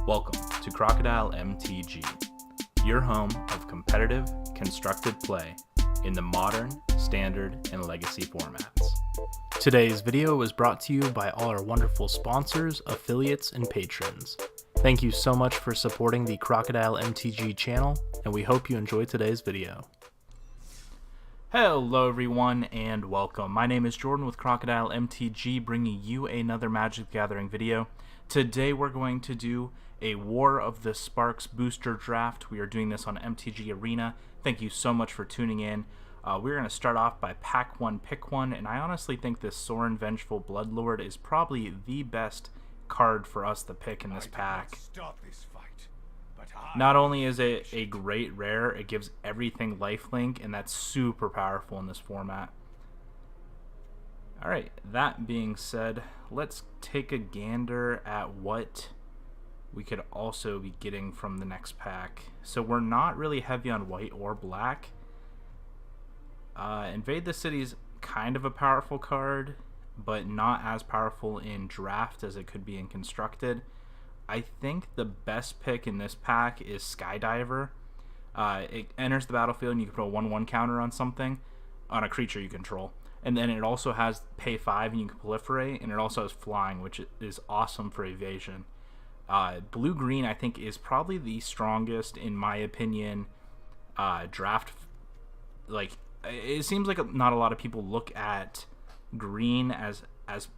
Welcome to Crocodile MTG, your home of competitive, constructed play in the modern, standard, and legacy formats. Today's video was brought to you by all our wonderful sponsors, affiliates, and patrons. Thank you so much for supporting the Crocodile MTG channel, and we hope you enjoy today's video. Hello everyone and welcome. My name is Jordan with Crocodile MTG, bringing you another Magic the Gathering video. Today we're going to do a War of the Sparks booster draft. We are doing this on MTG Arena. Thank you so much for tuning in. We're going to start off by pack one, pick one, and I honestly think this Sorin Vengeful Bloodlord is probably the best card for us to pick in this pack. Not only is it a great rare, it gives everything lifelink, and that's super powerful in this format. Alright, that being said, let's take a gander at what we could also be getting from the next pack. So we're not really heavy on white or black. Invade the City is kind of a powerful card, but not as powerful in draft as it could be in constructed. I think the best pick in this pack is Skydiver. It enters the battlefield and you can put a 1/1 counter on something, on a creature you control. And then it also has pay 5 and you can proliferate, and it also has flying, which is awesome for evasion. Blue-green, I think, is probably the strongest, in my opinion, draft. Like, it seems like not a lot of people look at green as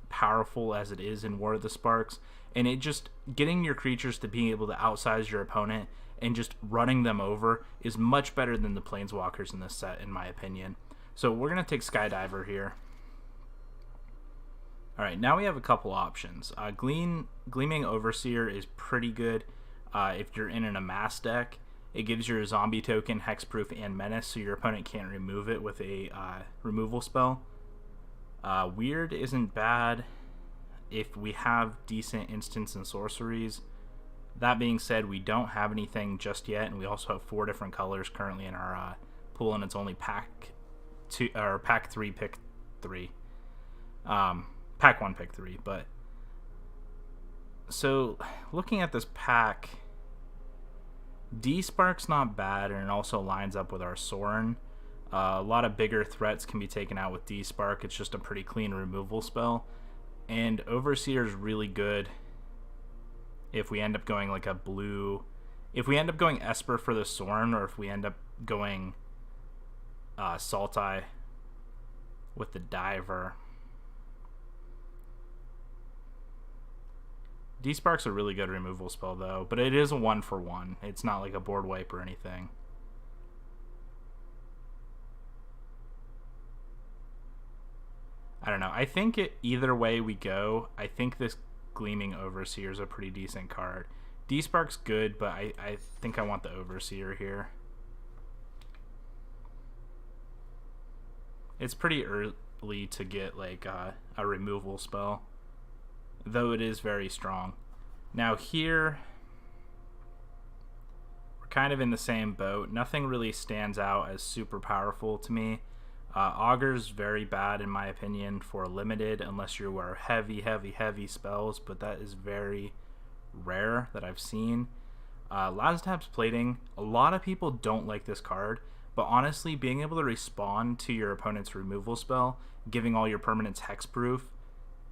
powerful as it is in War of the Sparks, and it just getting your creatures to being able to outsize your opponent and just running them over is much better than the Planeswalkers in this set, in my opinion. So we're going to take Skydiver here. Alright, now we have a couple options. Gleaming Overseer is pretty good if you're in an Amass deck. It gives your zombie token hexproof and menace, so your opponent can't remove it with a removal spell. Weird isn't bad if we have decent instants and sorceries. That being said, we don't have anything just yet, and we also have 4 different colors currently in our pool, and it's only pack 3, pick 3. Pack 1, pick 3. But so looking at this pack, D-Spark's not bad, and it also lines up with our Sorin. A lot of bigger threats can be taken out with D-Spark. It's just a pretty clean removal spell. And Overseer is really good if we end up going like a blue. If we end up going Esper for the Sorin, or if we end up going Sultai with the Diver. D-Spark's a really good removal spell though, but it is a 1-for-1. It's not like a board wipe or anything. I don't know. I think either way we go, I think this Gleaming Overseer is a pretty decent card. D-Spark's good, but I think I want the Overseer here. It's pretty early to get like a removal spell, though it is very strong. Now here, we're kind of in the same boat. Nothing really stands out as super powerful to me. Augur's very bad in my opinion for limited, unless you are heavy spells, but that is very rare that I've seen. Lazotap's Plating, a lot of people don't like this card, but honestly, being able to respond to your opponent's removal spell, giving all your permanents hexproof,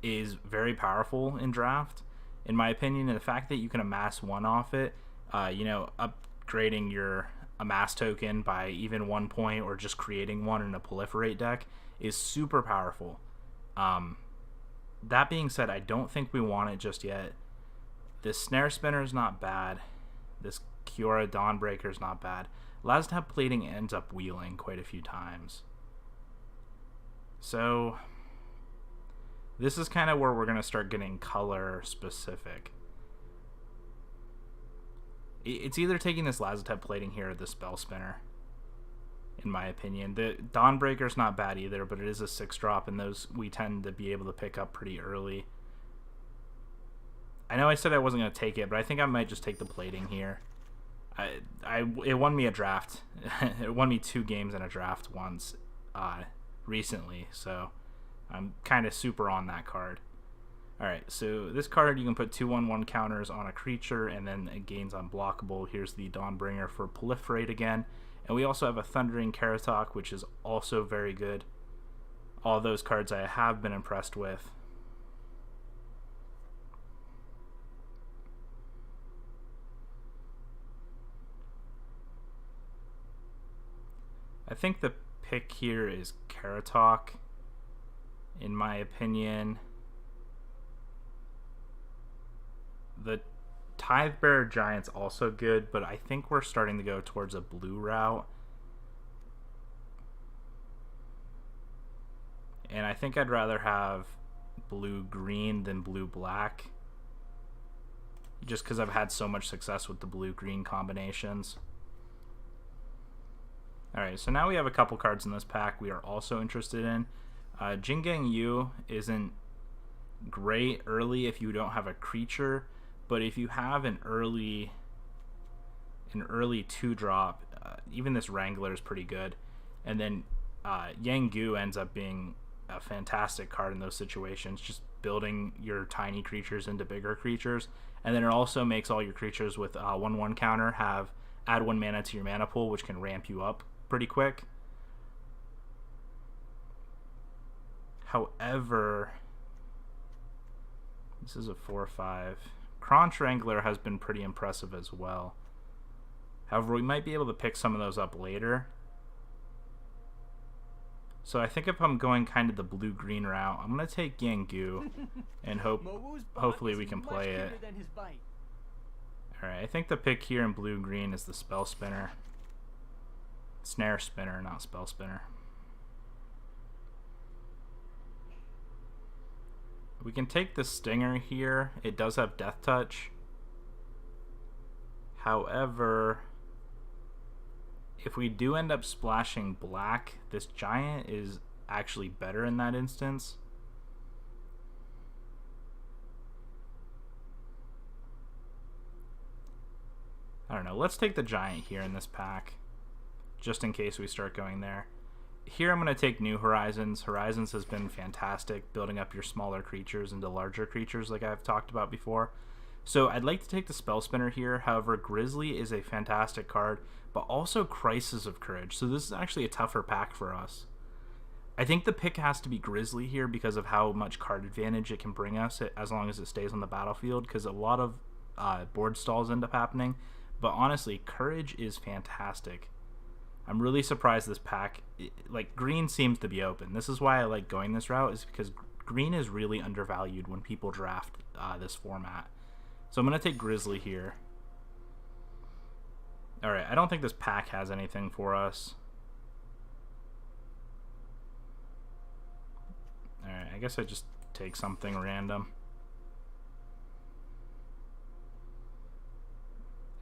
is very powerful in draft, in my opinion. And the fact that you can amass 1 off it, upgrading your Amass token by even 1 point, or just creating 1 in a proliferate deck, is super powerful. That being said, I don't think we want it just yet. This Snare Spinner is not bad. This Kiora Dawnbreaker is not bad. Lazotap Plating ends up wheeling quite a few times. So this is kind of where we're going to start getting color specific. It's either taking this Lazotap Plating here or the Spell Spinner, in my opinion. The Dawnbreaker's not bad either, but it is a 6-drop, and those we tend to be able to pick up pretty early. I know I said I wasn't going to take it, but I think I might just take the Plating here. It won me a draft. It won me 2 games in a draft once recently, so I'm kind of super on that card. Alright, so this card, you can put 2/1/1 counters on a creature, and then it gains unblockable. Here's the Dawnbringer for Proliferate again. And we also have a Thundering Karatok, which is also very good. All those cards I have been impressed with. I think the pick here is Karatok, in my opinion. The Tidebearer Giant's also good, but I think we're starting to go towards a blue route. And I think I'd rather have blue-green than blue-black, just because I've had so much success with the blue-green combinations. Alright, so now we have a couple cards in this pack we are also interested in. Jingang Yu isn't great early if you don't have a creature, but if you have an early 2-drop, even this Wrangler is pretty good. And then Yang Gu ends up being a fantastic card in those situations, just building your tiny creatures into bigger creatures. And then it also makes all your creatures with 1/1 counter add 1 mana to your mana pool, which can ramp you up pretty quick. However, this is a 4/5. Kronch Wrangler has been pretty impressive as well. However, we might be able to pick some of those up later. So I think if I'm going kind of the blue-green route, I'm going to take Yanggu and hopefully we can play it. Alright, I think the pick here in blue-green is the Spell Spinner. Snare Spinner, not Spell Spinner. We can take the Stinger here. It does have Death Touch. However, if we do end up splashing black, this Giant is actually better in that instance. I don't know. Let's take the Giant here in this pack, just in case we start going there. Here I'm going to take New Horizons. Horizons has been fantastic, building up your smaller creatures into larger creatures like I've talked about before. So I'd like to take the Spell Spinner here. However, Grizzly is a fantastic card, but also Crisis of Courage. So this is actually a tougher pack for us. I think the pick has to be Grizzly here because of how much card advantage it can bring us as long as it stays on the battlefield, because a lot of board stalls end up happening. But honestly, Courage is fantastic. I'm really surprised this pack, like, green seems to be open. This is why I like going this route, is because green is really undervalued when people draft this format. So I'm going to take Grizzly here. Alright, I don't think this pack has anything for us. Alright, I guess I just take something random.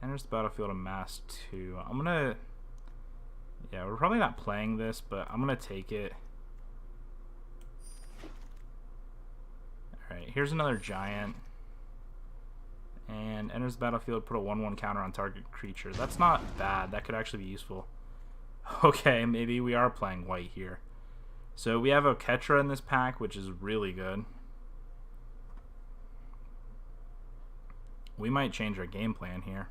Enters the battlefield a mass 2. I'm going to... Yeah, we're probably not playing this, but I'm going to take it. Alright, here's another Giant. And enters the battlefield, put a 1/1 counter on target creature. That's not bad. That could actually be useful. Okay, maybe we are playing white here. So we have Oketra in this pack, which is really good. We might change our game plan here.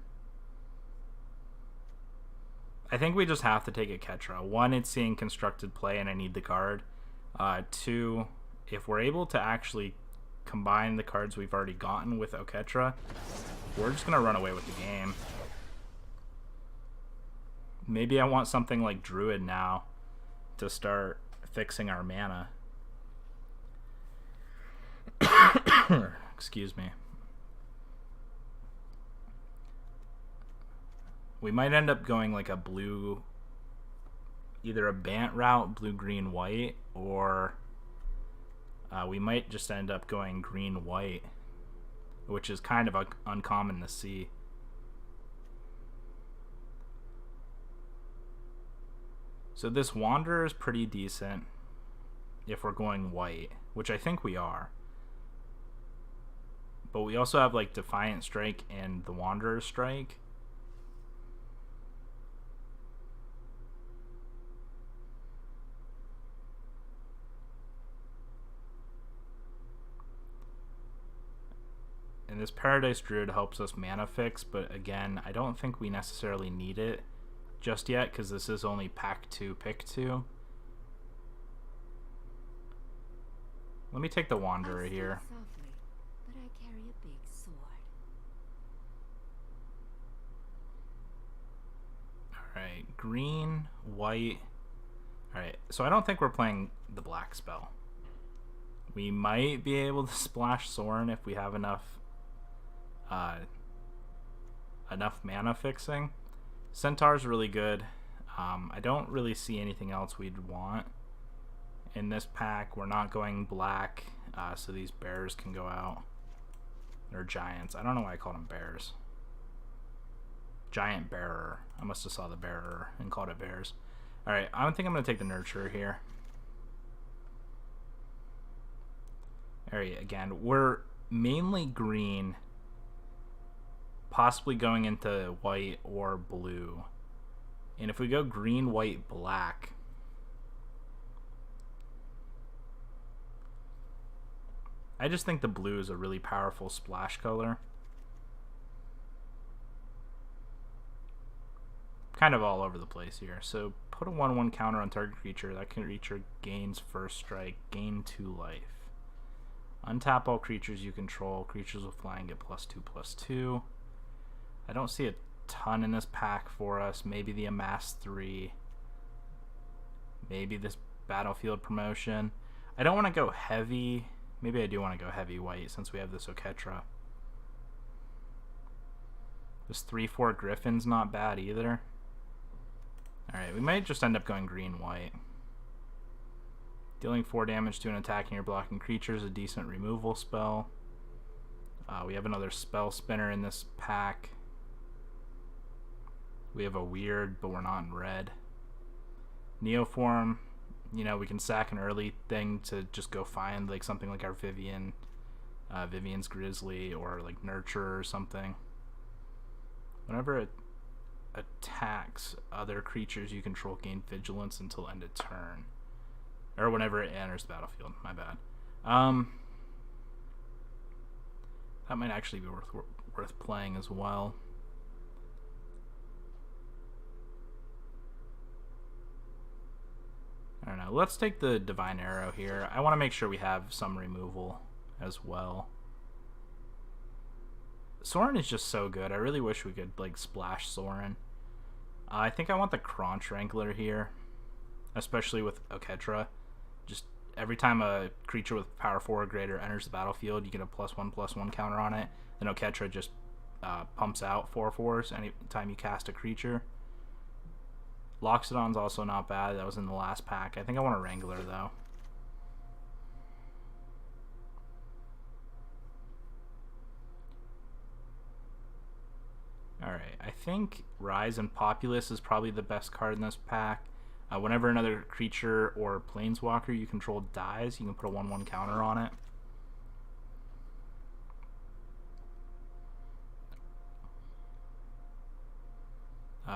I think we just have to take Oketra. 1, it's seeing constructed play and I need the card. 2, if we're able to actually combine the cards we've already gotten with Oketra, we're just going to run away with the game. Maybe I want something like Druid now to start fixing our mana. Excuse me. We might end up going like a blue, either a Bant route, blue, green, white, or we might just end up going green, white, which is kind of uncommon to see. So this Wanderer is pretty decent if we're going white, which I think we are. But we also have like Defiant Strike and the Wanderer Strike. And this Paradise Druid helps us mana fix, but again, I don't think we necessarily need it just yet because this is only pack 2, pick 2. Let me take the Wanderer here. Softly, but I carry a big sword. Alright, green, white. Alright, so I don't think we're playing the black spell. We might be able to splash Sorin if we have enough mana fixing. Centaur's really good. I don't really see anything else we'd want in this pack. We're not going black, so these bears can go out. They're giants. I don't know why I called them bears. Giant bearer. I must have saw the bearer and called it bears. Alright, I think I'm going to take the nurturer here. Alright, again, we're mainly green, possibly going into white or blue. And if we go green, white, black, I just think the blue is a really powerful splash color. Kind of all over the place here. So put a 1/1 counter on target creature. That creature gains first strike, gain 2 life. Untap all creatures you control. Creatures with flying get +2/+2. I don't see a ton in this pack for us. Maybe the Amass 3. Maybe this Battlefield promotion. I don't want to go heavy. Maybe I do want to go heavy white since we have this Oketra. This 3/4 Griffin's not bad either. Alright, we might just end up going green-white. Dealing 4 damage to an attacking or blocking creature is a decent removal spell. We have another spell spinner in this pack. We have a weird, but we're not in red. Neoform, you know, we can sack an early thing to just go find like something like our Vivian, Vivian's Grizzly, or like Nurture or something. Whenever it attacks other creatures you control, gain vigilance until end of turn. Or whenever it enters the battlefield, my bad. That might actually be worth playing as well. I don't know. Let's take the Divine Arrow here. I want to make sure we have some removal as well. Sorin is just so good. I really wish we could like splash Sorin. I think I want the Kronch Wrangler here, especially with Oketra. Just every time a creature with power 4 or greater enters the battlefield, you get a +1/+1 counter on it. Then Oketra just pumps out 4/4s anytime you cast a creature. Loxodon's also not bad. That was in the last pack. I think I want a Wrangler though. Alright, I think Rise and Populace is probably the best card in this pack. Whenever another creature or planeswalker you control dies, you can put a 1/1 counter on it.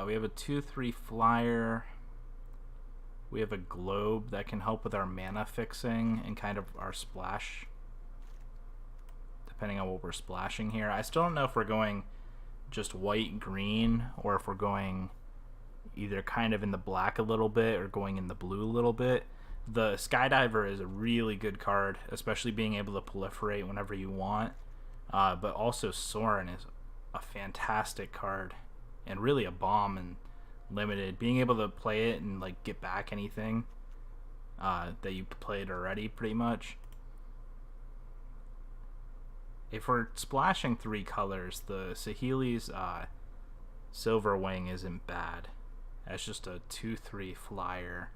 We have a 2/3 flyer. We have a globe that can help with our mana fixing and kind of our splash, depending on what we're splashing here. I still don't know if we're going just white green or if we're going either kind of in the black a little bit or going in the blue a little bit. The Skydiver is a really good card, especially being able to proliferate whenever you want, but also Sorin is a fantastic card and really a bomb and limited. Being able to play it and like get back anything that you played already pretty much. If we're splashing 3 colors, the Saheeli's Silver Wing isn't bad. That's just a 2/3 flyer.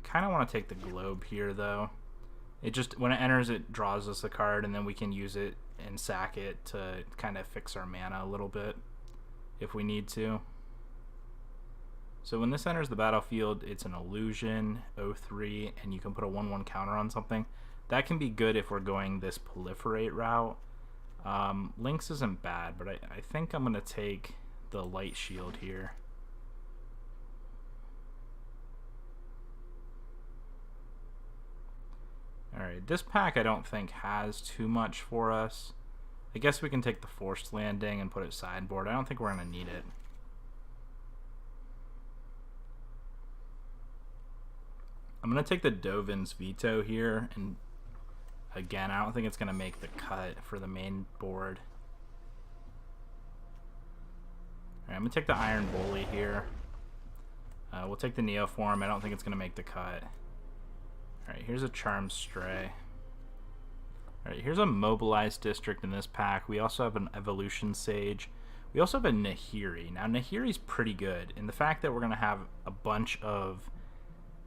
Kind of want to take the globe here though. It just, when it enters, it draws us a card, and then we can use it and sack it to kind of fix our mana a little bit if we need to. So when this enters the battlefield, it's an illusion, 0/3, and you can put a 1/1 counter on something. That can be good if we're going this proliferate route. Lynx isn't bad, but I think I'm going to take the Light Shield here. Alright, this pack I don't think has too much for us. I guess we can take the Forced Landing and put it sideboard. I don't think we're going to need it. I'm going to take the Dovin's Veto here, and again, I don't think it's going to make the cut for the main board. Alright, I'm going to take the Iron Bully here. We'll take the Neoform. I don't think it's going to make the cut. Alright, here's a Charmed Stray. Alright, here's a Mobilized District in this pack. We also have an Evolution Sage. We also have a Nahiri. Now, Nahiri's pretty good. And the fact that we're going to have a bunch of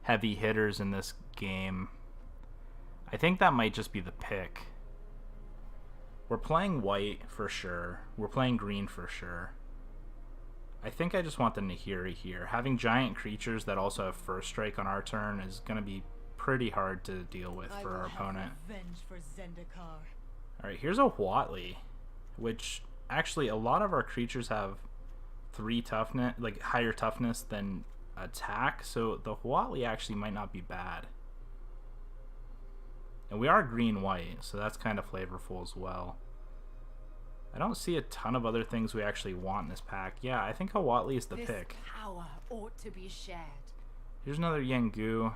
heavy hitters in this game, I think that might just be the pick. We're playing white for sure. We're playing green for sure. I think I just want the Nahiri here. Having giant creatures that also have First Strike on our turn is going to be pretty hard to deal with for our opponent. Alright, here's a Huatli, which actually a lot of our creatures have 3 toughness, like higher toughness than attack, so the Huatli actually might not be bad. And we are green-white, so that's kind of flavorful as well. I don't see a ton of other things we actually want in this pack. Yeah, I think Huatli is the pick. Power ought to be shared. Here's another Yengu.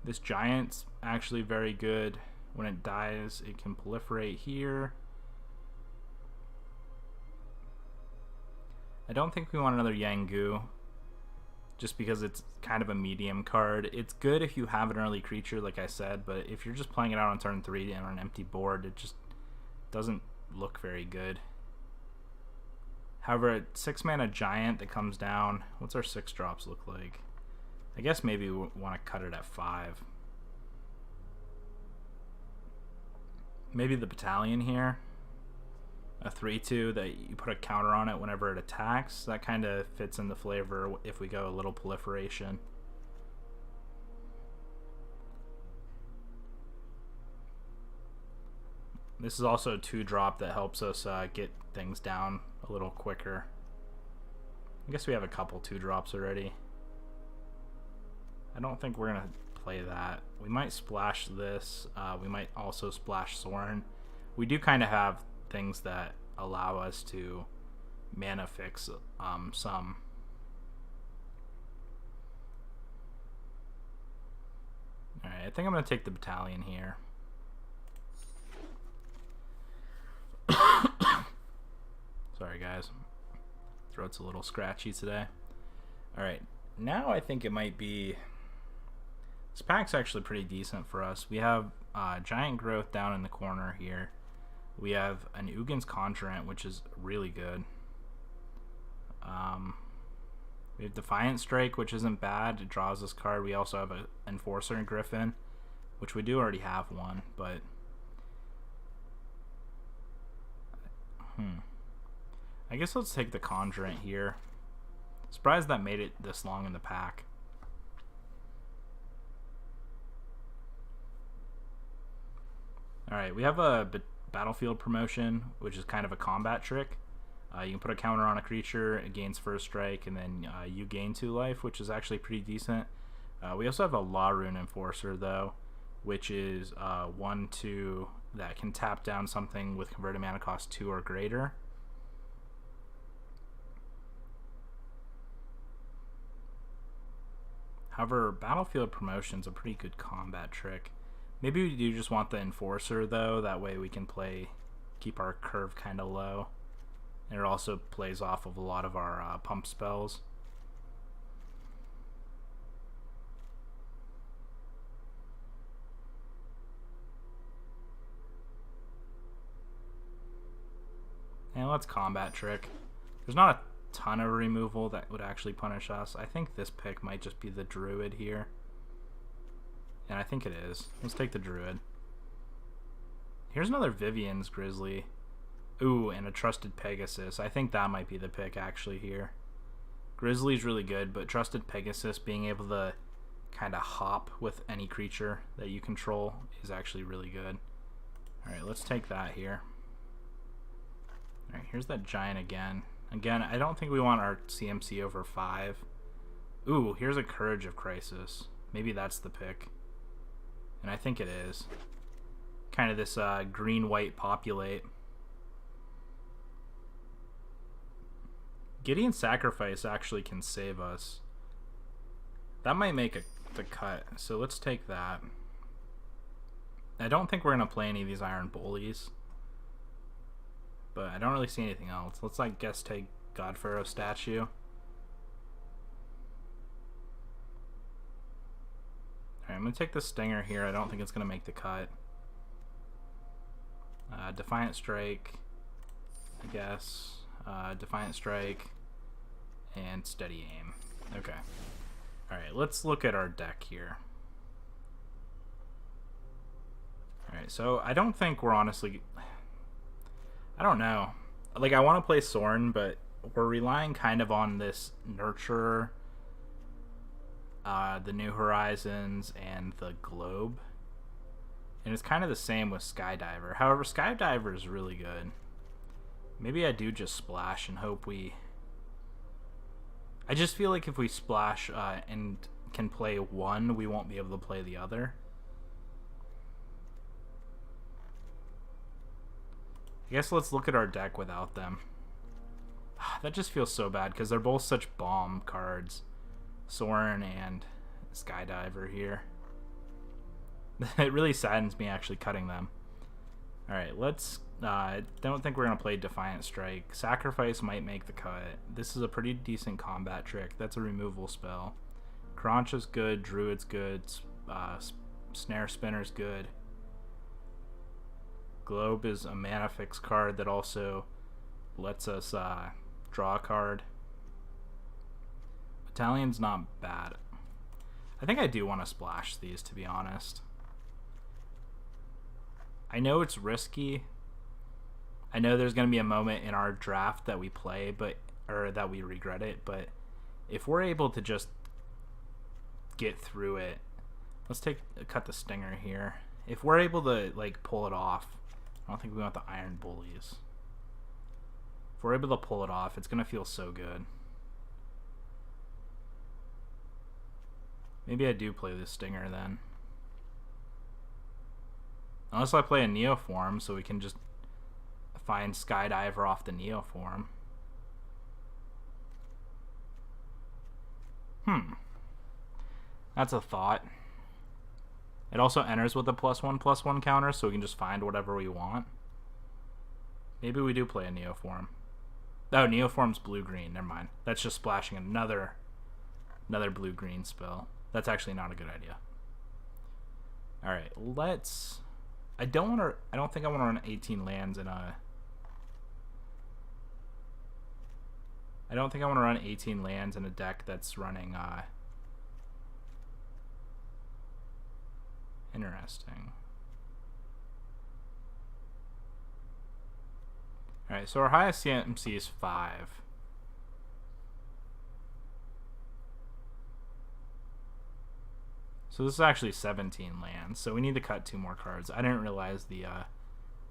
This Giant's actually very good. When it dies, it can proliferate here. I don't think we want another Yengu, just because it's kind of a medium card. It's good if you have an early creature, like I said, but if you're just playing it out on turn 3 and on an empty board, it just doesn't look very good. However, a 6-mana Giant that comes down, what's our 6 drops look like? I guess maybe we want to cut it at 5. Maybe the Battalion here. A 3/2 that you put a counter on it whenever it attacks. That kind of fits in the flavor if we go a little proliferation. This is also a 2-drop that helps us get things down a little quicker. I guess we have a couple 2-drops already. I don't think we're going to play that. We might splash this. We might also splash Sorin. We do kind of have things that allow us to mana fix some. Alright, I think I'm going to take the Battalion here. Sorry guys, throat's a little scratchy today. Alright, now I think it might be, this pack's actually pretty decent for us. We have Giant Growth down in the corner here. We have an Ugin's Conjurant, which is really good. We have Defiant Strike, which isn't bad. It draws this card. We also have an Enforcer and Griffin, which we do already have one, but I guess let's take the Conjurant here. Surprised that made it this long in the pack. Alright, we have a Battlefield Promotion, which is kind of a combat trick. You can put a counter on a creature, it gains First Strike, and then you gain 2 life, which is actually pretty decent. We also have a Law Rune Enforcer, though, which is 1/2 that can tap down something with converted mana cost 2 or greater. However, Battlefield Promotion is a pretty good combat trick. Maybe we do just want the Enforcer, though. That way we can keep our curve kind of low. And it also plays off of a lot of our pump spells. And let's combat trick. There's not a ton of removal that would actually punish us. I think this pick might just be the Druid here. And I think it is. Let's take the Druid. Here's another Vivian's Grizzly. Ooh, and a Trusted Pegasus. I think that might be the pick actually here. Grizzly's really good, but Trusted Pegasus, being able to kind of hop with any creature that you control, is actually really good. Alright, let's take that here. Alright, here's that Giant again. Again, I don't think we want our CMC over 5. Ooh, here's a Courage of Crisis. Maybe that's the pick. And I think it is. Kind of this green-white populate. Gideon's Sacrifice actually can save us. That might make the cut, so let's take that. I don't think we're going to play any of these Iron Bullies. But I don't really see anything else. Let's, I guess, take God Pharaoh statue. Alright, I'm going to take the Stinger here. I don't think it's going to make the cut. Defiant Strike, I guess. Defiant Strike. And Steady Aim. Okay. Alright, let's look at our deck here. Alright, so I don't think we're honestly... I don't know. Like, I want to play Sorin, but we're relying kind of on this Nurture, the New Horizons, and the Globe. And it's kind of the same with Skydiver. However, Skydiver is really good. Maybe I do just splash and hope we... I just feel like if we splash and can play one, we won't be able to play the other. I guess let's look at our deck without them. That just feels so bad because they're both such bomb cards. Sorin and Skydiver here. It really saddens me actually cutting them. Alright, let's... I don't think we're going to play Defiant Strike. Sacrifice might make the cut. This is a pretty decent combat trick. That's a removal spell. Kroncha's good. Druid's good. Snare Spinner's good. Globe is a mana fix card that also lets us draw a card. Battalion's not bad. I think I do want to splash these, to be honest. I know it's risky. I know there's going to be a moment in our draft that we play, or that we regret it, but if we're able to just get through it, let's cut the Stinger here. If we're able to like pull it off, I don't think we want the Iron Bullies. If we're able to pull it off, it's going to feel so good. Maybe I do play this Stinger then. Unless I play a Neoform, so we can just find Skydiver off the Neoform. That's a thought. It also enters with a +1/+1 counter, so we can just find whatever we want. Maybe we do play a Neoform. Oh, Neoform's blue-green. Never mind. That's just splashing another blue-green spell. That's actually not a good idea. Alright, let's... I don't think I want to run 18 lands in a... I don't think I want to run 18 lands in a deck that's running... Interesting. Alright, so our highest CMC is 5. So this is actually 17 lands, so we need to cut 2 more cards. I didn't realize the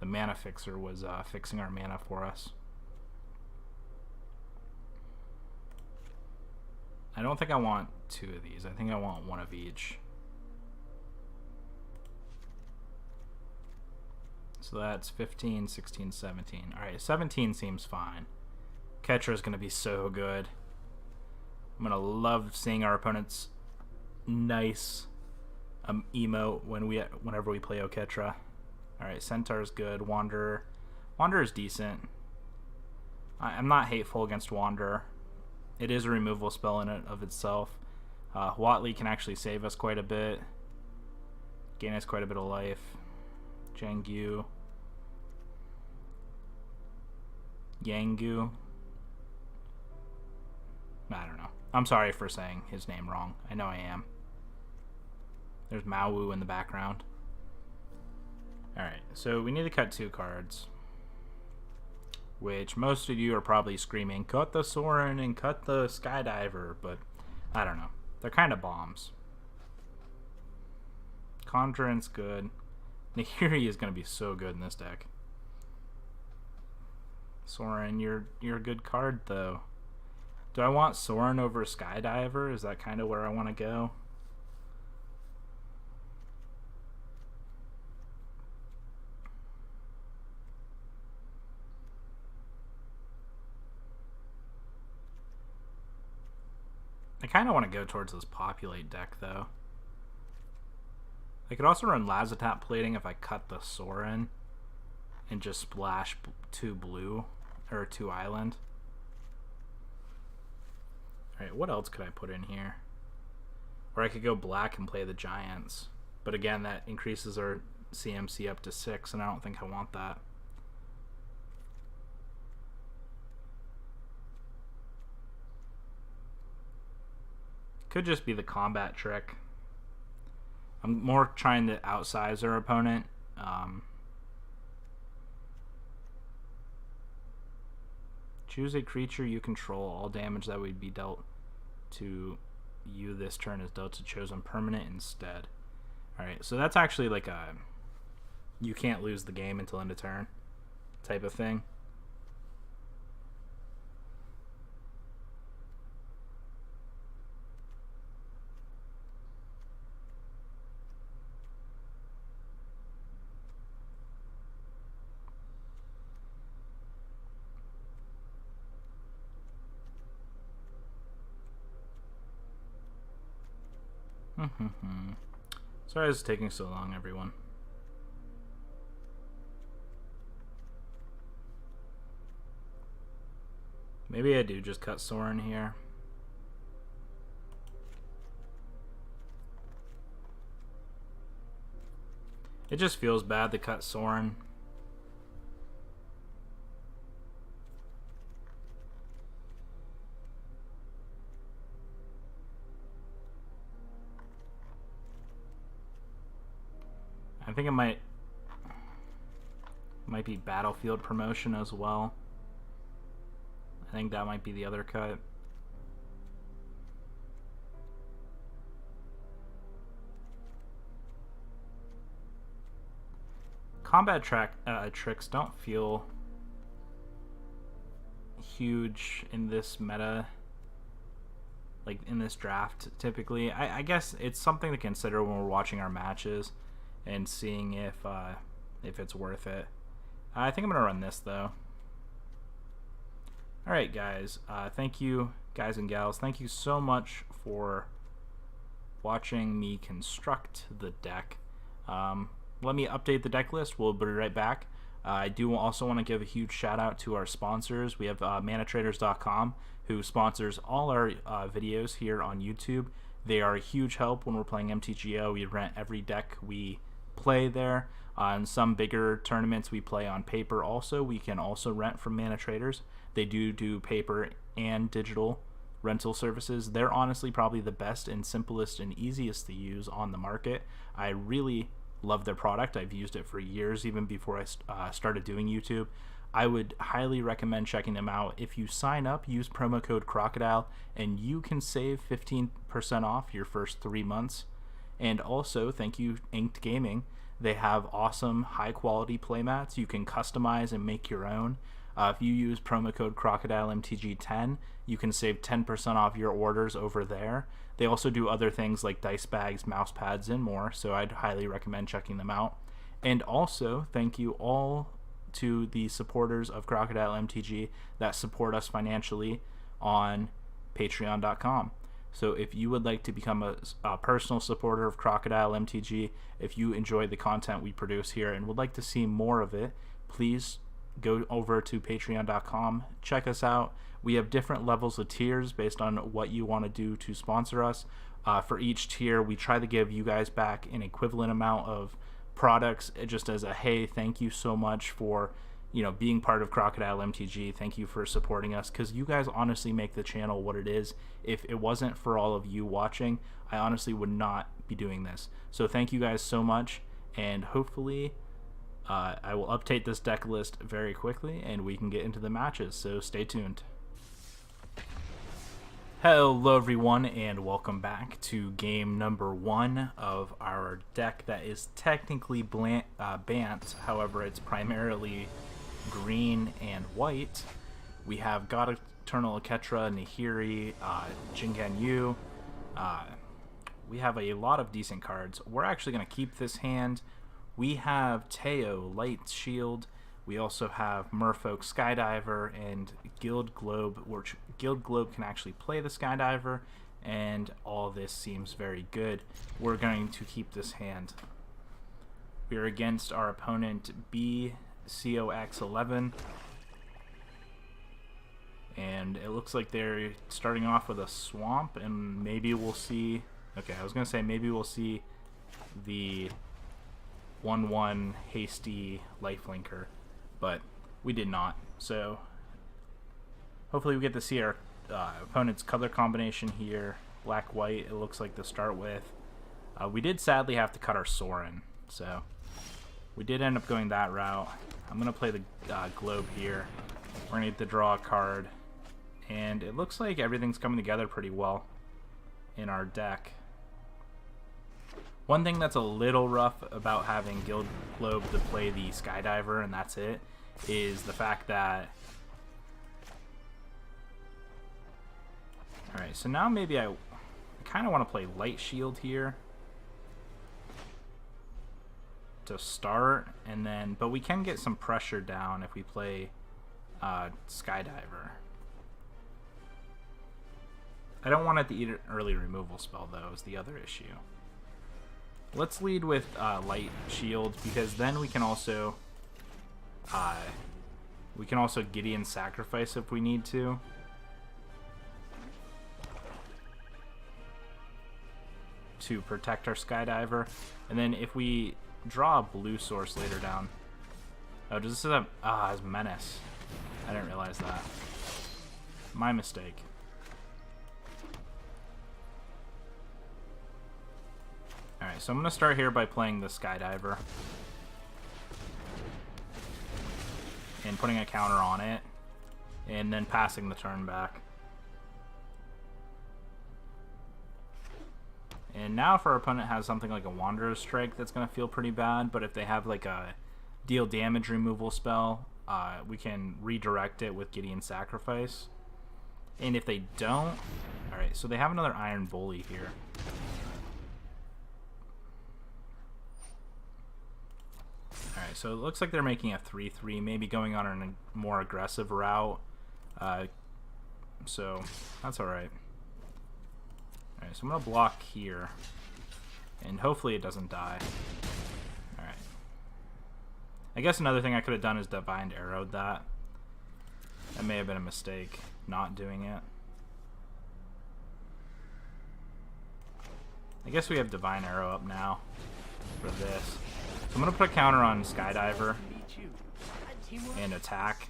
mana fixer was fixing our mana for us. I don't think I want 2 of these. I think I want 1 of each. So that's 15, 16, 17. Alright, 17 seems fine. Ketra is going to be so good. I'm going to love seeing our opponent's nice emote whenever we play Oketra. Alright, Centaur's good. Wanderer is decent. I'm not hateful against Wanderer. It is a removal spell in and of itself. Watley can actually save us quite a bit. Gain us quite a bit of life. Jangyu. Yangu. I don't know. I'm sorry for saying his name wrong. I know I am. There's Mawu in the background. Alright, so we need to cut 2 cards. Which most of you are probably screaming, cut the Sorin and cut the Skydiver, but I don't know. They're kind of bombs. Conjurant's good. Nahiri is going to be so good in this deck. Sorin, you're a good card, though. Do I want Sorin over Skydiver? Is that kind of where I want to go? kind of want to go towards this Populate deck, though. I could also run Lazatap Plating if I cut the Sorin and just splash 2 blue, or 2 island. Alright, what else could I put in here? Or I could go black and play the Giants. But again, that increases our CMC up to 6, and I don't think I want that. Could just be the combat trick. I'm more trying to outsize our opponent. Choose a creature you control. All damage that would be dealt to you this turn is dealt to chosen permanent instead. Alright, so that's actually like a you can't lose the game until end of turn type of thing. Sorry it's taking so long, everyone. Maybe I do just cut Sorin here. It just feels bad to cut Sorin. I think it might be Battlefield Promotion as well. I think that might be the other cut. Combat tricks don't feel huge in this meta, like in this draft typically. I guess it's something to consider when we're watching our matches and seeing if it's worth it. I think I'm gonna run this though. Alright guys, thank you guys and gals. Thank you so much for watching me construct the deck. Let me update the deck list. We'll be right back. I do also want to give a huge shout out to our sponsors. We have manatraders.com, who sponsors all our videos here on YouTube. They are a huge help when we're playing MTGO. We rent every deck we play there. On some bigger tournaments we play on paper also. We can also rent from Mana Traders. They do paper and digital rental services. They're honestly probably the best and simplest and easiest to use on the market. I really love their product. I've used it for years, even before I started doing YouTube. I would highly recommend checking them out. If you sign up, use promo code Crocodile, and you can save 15% off your first 3 months. And also, thank you, Inked Gaming. They have awesome, high-quality playmats you can customize and make your own. If you use promo code crocodilemtg10, you can save 10% off your orders over there. They also do other things like dice bags, mouse pads, and more, so I'd highly recommend checking them out. And also, thank you all to the supporters of Crocodile MTG that support us financially on patreon.com. So if you would like to become a personal supporter of Crocodile MTG, if you enjoy the content we produce here and would like to see more of it, please go over to patreon.com, check us out. We have different levels of tiers based on what you want to do to sponsor us. For each tier, we try to give you guys back an equivalent amount of products, just as a hey, thank you so much for being part of Crocodile MTG. Thank you for supporting us, because you guys honestly make the channel what it is. If it wasn't for all of you watching, I honestly would not be doing this. So thank you guys so much, and hopefully I will update this deck list very quickly and we can get into the matches, so stay tuned. Hello everyone, and welcome back to game number 1 of our deck that is technically Bant, however it's primarily green and white. We have God Eternal Aketra, Nahiri, Jingan Yu. We have a lot of decent cards. We're actually going to keep this hand. We have Teo, Light Shield. We also have Merfolk Skydiver and Guild Globe, which Guild Globe can actually play the Skydiver, and all this seems very good. We're going to keep this hand. We're against our opponent BCOX11, and it looks like they're starting off with a swamp, and maybe we'll see... Okay, I was going to say maybe we'll see the 1/1 hasty lifelinker, but we did not. So hopefully we get to see our opponent's color combination here. Black-white, it looks like to start with. We did sadly have to cut our Sorin, so we did end up going that route. I'm going to play the globe here. We're going to get to draw a card, and it looks like everything's coming together pretty well in our deck. One thing that's a little rough about having Guild Globe to play the Skydiver and that's it, is the fact that... Alright, so now maybe I kind of want to play Light Shield here to start, and then, but we can get some pressure down if we play Skydiver. I don't want it to eat an early removal spell though, is the other issue. Let's lead with Light Shield, because then we can also Gideon Sacrifice if we need to. To protect our Skydiver. And then if we draw a blue source later down... Oh, does this have... Ah, it's Menace. I didn't realize that. My mistake. Alright, so I'm going to start here by playing the Skydiver. And putting a counter on it. And then passing the turn back. And now if our opponent has something like a Wanderer's Strike, that's going to feel pretty bad. But if they have like a deal damage removal spell, we can redirect it with Gideon Sacrifice. And if they don't... Alright, so they have another Iron Bully here. Alright, so it looks like they're making a 3/3, maybe going on a more aggressive route. So that's alright. Alright, so I'm going to block here. And hopefully it doesn't die. Alright. I guess another thing I could have done is Divine Arrowed that. That may have been a mistake, not doing it. I guess we have Divine Arrow up now for this. So I'm going to put a counter on Skydiver and attack.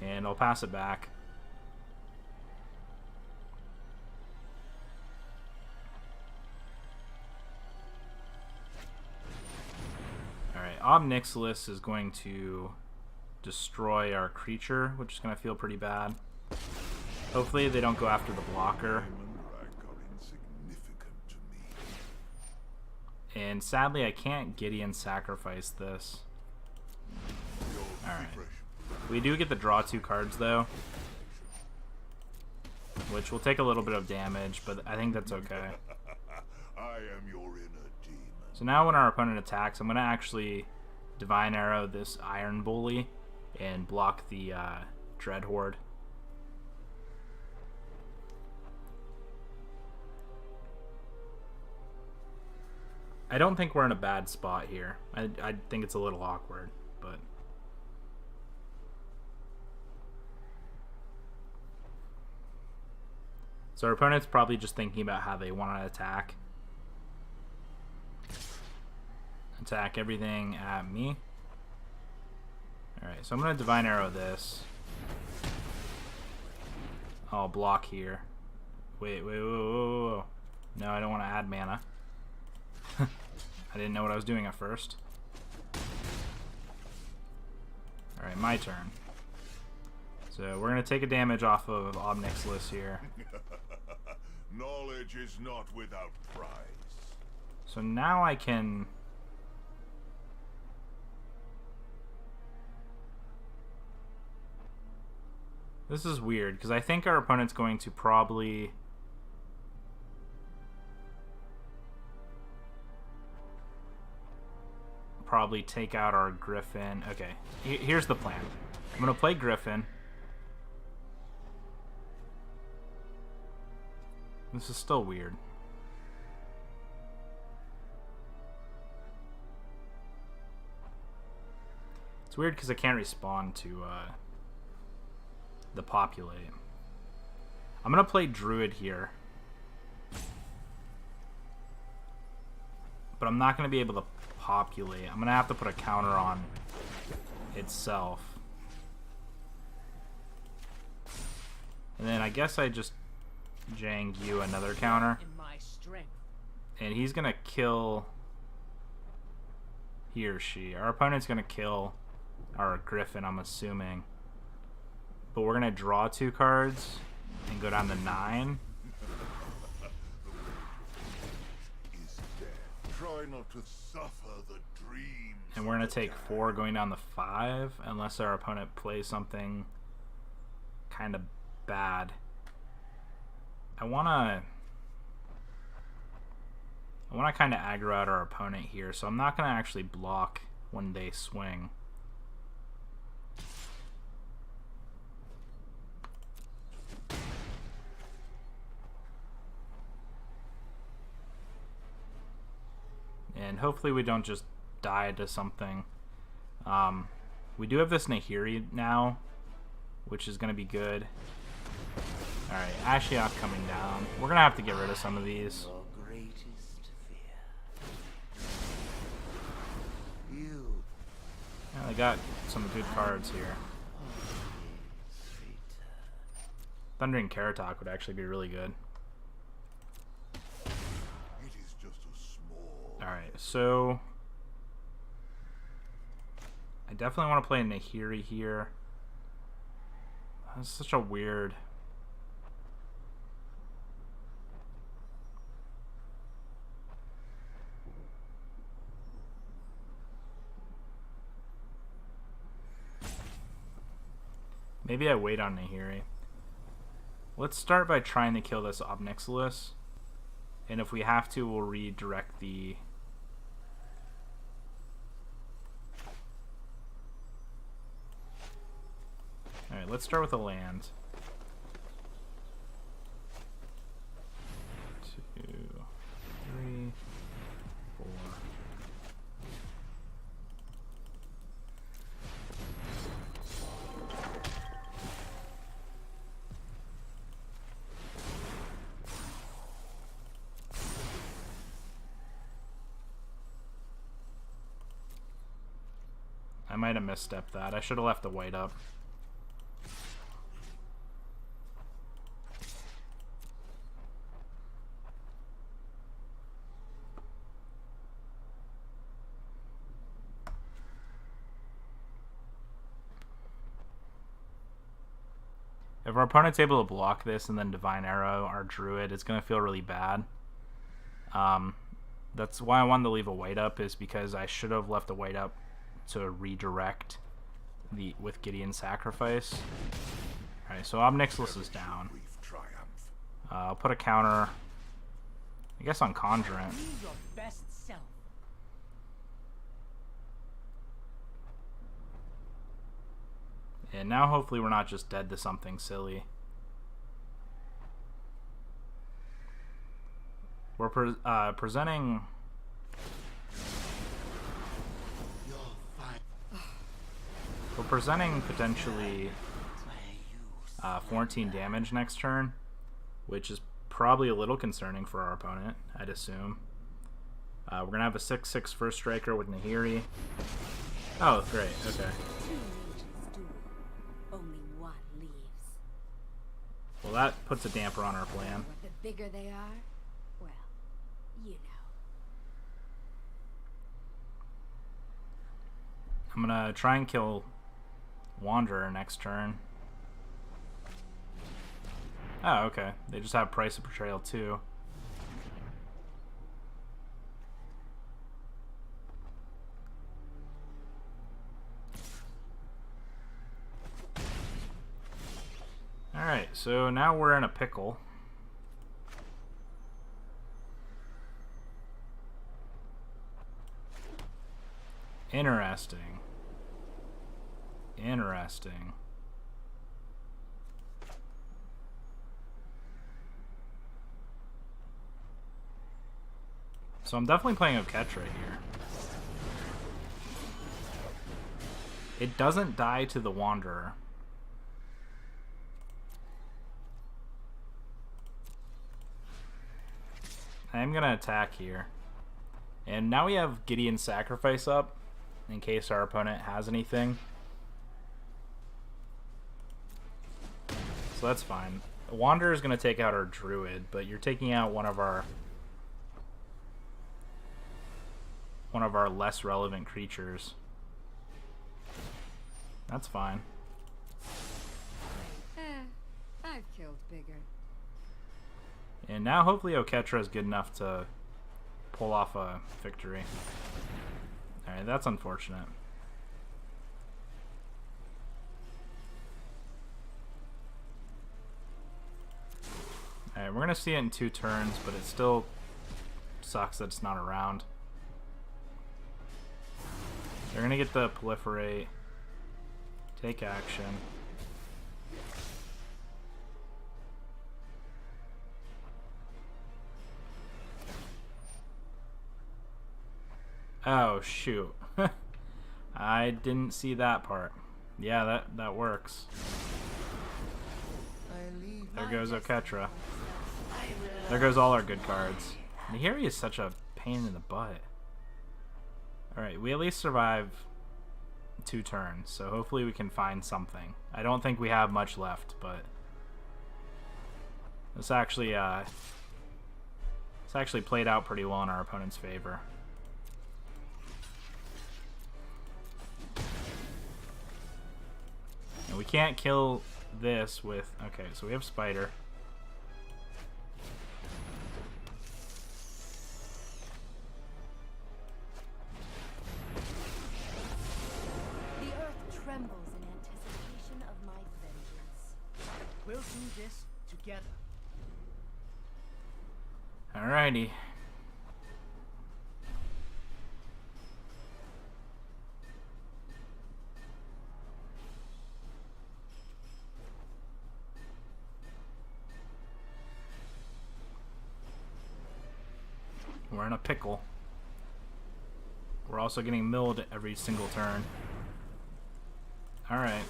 And I'll pass it back. Alright, Ob Nixilis is going to destroy our creature, which is going to feel pretty bad. Hopefully they don't go after the blocker. And sadly I can't Gideon Sacrifice this. Alright. We do get to draw 2 cards though, which will take a little bit of damage, but I think that's okay. I am your inner demon. So now when our opponent attacks, I'm going to actually Divine Arrow this Iron Bully and block the Dread Horde. I don't think we're in a bad spot here. I think it's a little awkward, but... So our opponent's probably just thinking about how they want to attack. Attack everything at me. Alright, so I'm going to Divine Arrow this. I'll block here. Wait. No, I don't want to add mana. I didn't know what I was doing at first. Alright, my turn. So we're going to take a damage off of Ob Nixilis here. Knowledge is not without price. So now I can... This is weird, because I think our opponent's going to probably... probably take out our Griffin. Okay, here's the plan. I'm gonna play Griffin. This is still weird. It's weird because I can't respond to the populate. I'm gonna play Druid here, but I'm not gonna be able to populate. I'm gonna have to put a counter on itself, and then I guess I just Jang you another counter, and he's gonna kill he or she. Our opponent's gonna kill our Griffin, I'm assuming, but we're gonna draw 2 cards and go down to 9. Try not to suffer the dreams. And we're gonna take 4 going down to 5, unless our opponent plays something kind of bad. I wanna kind of aggro out our opponent here, so I'm not gonna actually block when they swing. And hopefully we don't just die to something. We do have this Nahiri now, which is going to be good. Alright, Ashiok coming down. We're going to have to get rid of some of these. Your greatest fear. You. Yeah, they got some good cards here. Thundering Karatok would actually be really good. It is just a small. Alright, so I definitely want to play Nahiri here. That's such a weird... Maybe I wait on Nahiri. Let's start by trying to kill this Obnixilis. And if we have to, we'll redirect the... Alright, let's start with a land. 2, 3, 4. I might have misstepped that. I should have left the white up. If our opponent's able to block this and then Divine Arrow our Druid, it's going to feel really bad. That's why I wanted to leave a white up, is because I should have left a white up to redirect with Gideon's Sacrifice. Alright, so Obnixilis is down. I'll put a counter, I guess, on Conjurant. Your best self. And now hopefully we're not just dead to something silly. We're presenting... We're presenting potentially 14 damage next turn, which is probably a little concerning for our opponent, I'd assume. We're going to have a 6/6 first striker with Nahiri. Oh, great, okay. 2 mages do. Only 1 leaves. Well, that puts a damper on our plan. But the bigger they are, well, you know. I'm going to try and kill Wanderer next turn. Oh, okay. They just have Price of Betrayal too. Alright, so now we're in a pickle. Interesting. Interesting. So I'm definitely playing Oketra here. It doesn't die to the Wanderer. I'm gonna attack here. And now we have Gideon's Sacrifice up, in case our opponent has anything. So that's fine. The Wanderer is gonna take out our Druid, but you're taking out one of our less relevant creatures. That's fine. I've killed bigger. And now hopefully Oketra is good enough to pull off a victory. Alright, that's unfortunate. Alright, we're going to see it in 2 turns, but it still sucks that it's not around. They're going to get the proliferate. Take action. Oh, shoot. I didn't see that part. Yeah, that works. There goes Oketra. There goes all our good cards. Nihiri is such a pain in the butt. Alright, we at least survive 2 turns, so hopefully we can find something. I don't think we have much left, but this actually played out pretty well in our opponent's favor. And we can't kill this with... Okay, so we have Spider. The earth trembles in anticipation of my vengeance. We'll do this together. Alrighty. We're in a pickle. We're also getting milled every single turn. Alright.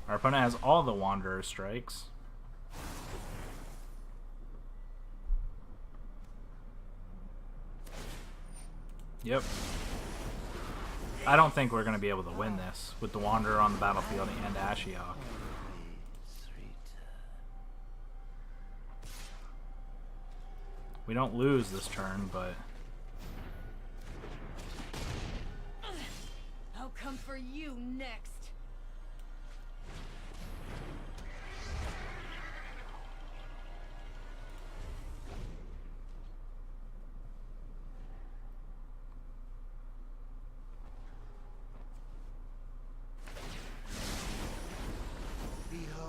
Our opponent has all the Wanderer strikes. Yep. I don't think we're going to be able to win this with the Wanderer on the battlefield and Ashiok. We don't lose this turn, but... I'll come for you next.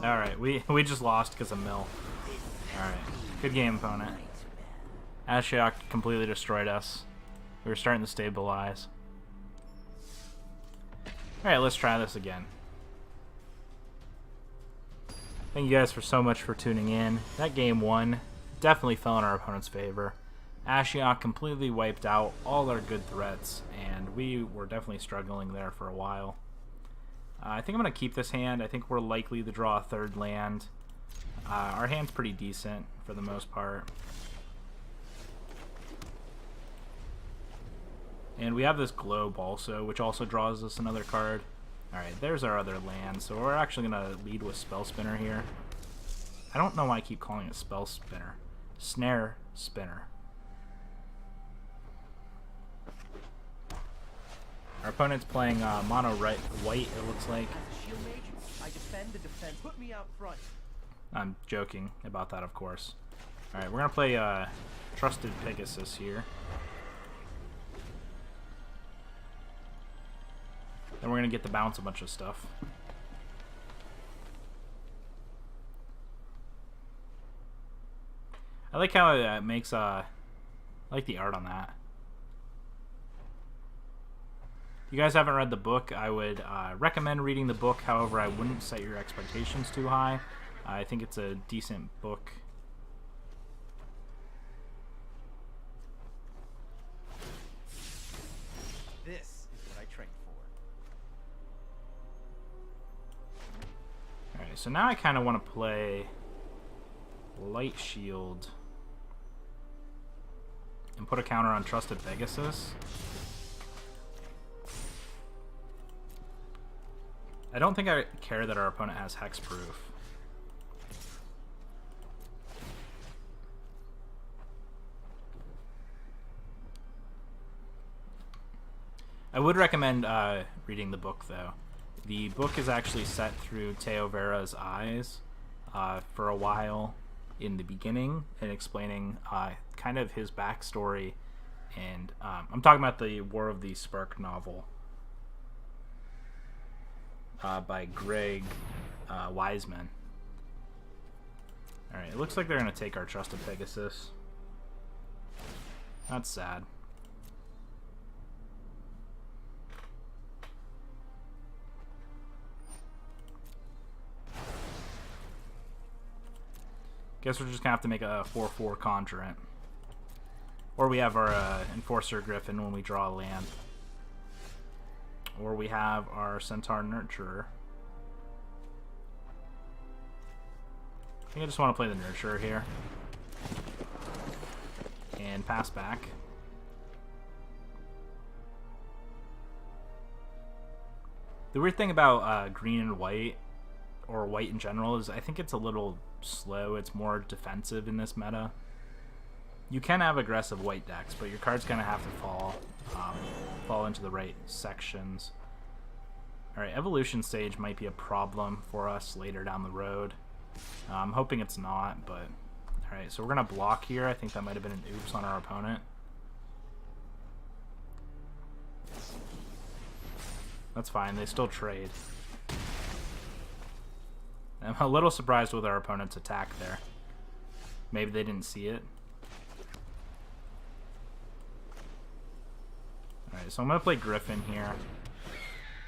Alright, we just lost because of Mill. Alright, good game, opponent. Ashiok completely destroyed us. We were starting to stabilize. Alright, let's try this again. Thank you guys so much for tuning in. That game 1 definitely fell in our opponent's favor. Ashiok completely wiped out all our good threats, and we were definitely struggling there for a while. I think I'm going to keep this hand. I think we're likely to draw a 3rd land. Our hand's pretty decent for the most part. And we have this Globe also, which also draws us another card. Alright, there's our other land. So we're actually going to lead with Spell Spinner here. I don't know why I keep calling it Spell Spinner. Snare Spinner. Our opponent's playing mono white, it looks like. As a shield mage, I defend the defense. Put me out front. I'm joking about that, of course. Alright, we're going to play Trusted Pegasus here. Then we're going to get to bounce a bunch of stuff. I like how it makes, I like the art on that. If you guys haven't read the book, I would recommend reading the book. However, I wouldn't set your expectations too high. I think it's a decent book. This is what I trained for. Alright, so now I kind of want to play Light Shield and put a counter on Trusted Pegasus. I don't think I care that our opponent has Hexproof. I would recommend reading the book, though. The book is actually set through Teo Vera's eyes for a while in the beginning and explaining kind of his backstory. And I'm talking about the War of the Spark novel by Greg Wiseman. Alright, it looks like they're going to take our Trusted Pegasus. That's sad. Guess we're just gonna have to make a 4/4 Conjurant. Or we have our Enforcer Griffin when we draw a land. Or we have our Centaur Nurturer. I think I just want to play the Nurturer here. And pass back. The weird thing about green and white, or white in general, is I think it's a little slow. It's more defensive in this meta. You can have aggressive white decks, but your card's gonna have to fall into the right sections. Alright, Evolution Stage might be a problem for us later down the road. I'm hoping it's not, but alright, so we're gonna block here. I think that might have been an oops on our opponent. That's fine, they still trade. I'm a little surprised with our opponent's attack there. Maybe they didn't see it. Alright, so I'm going to play Griffin here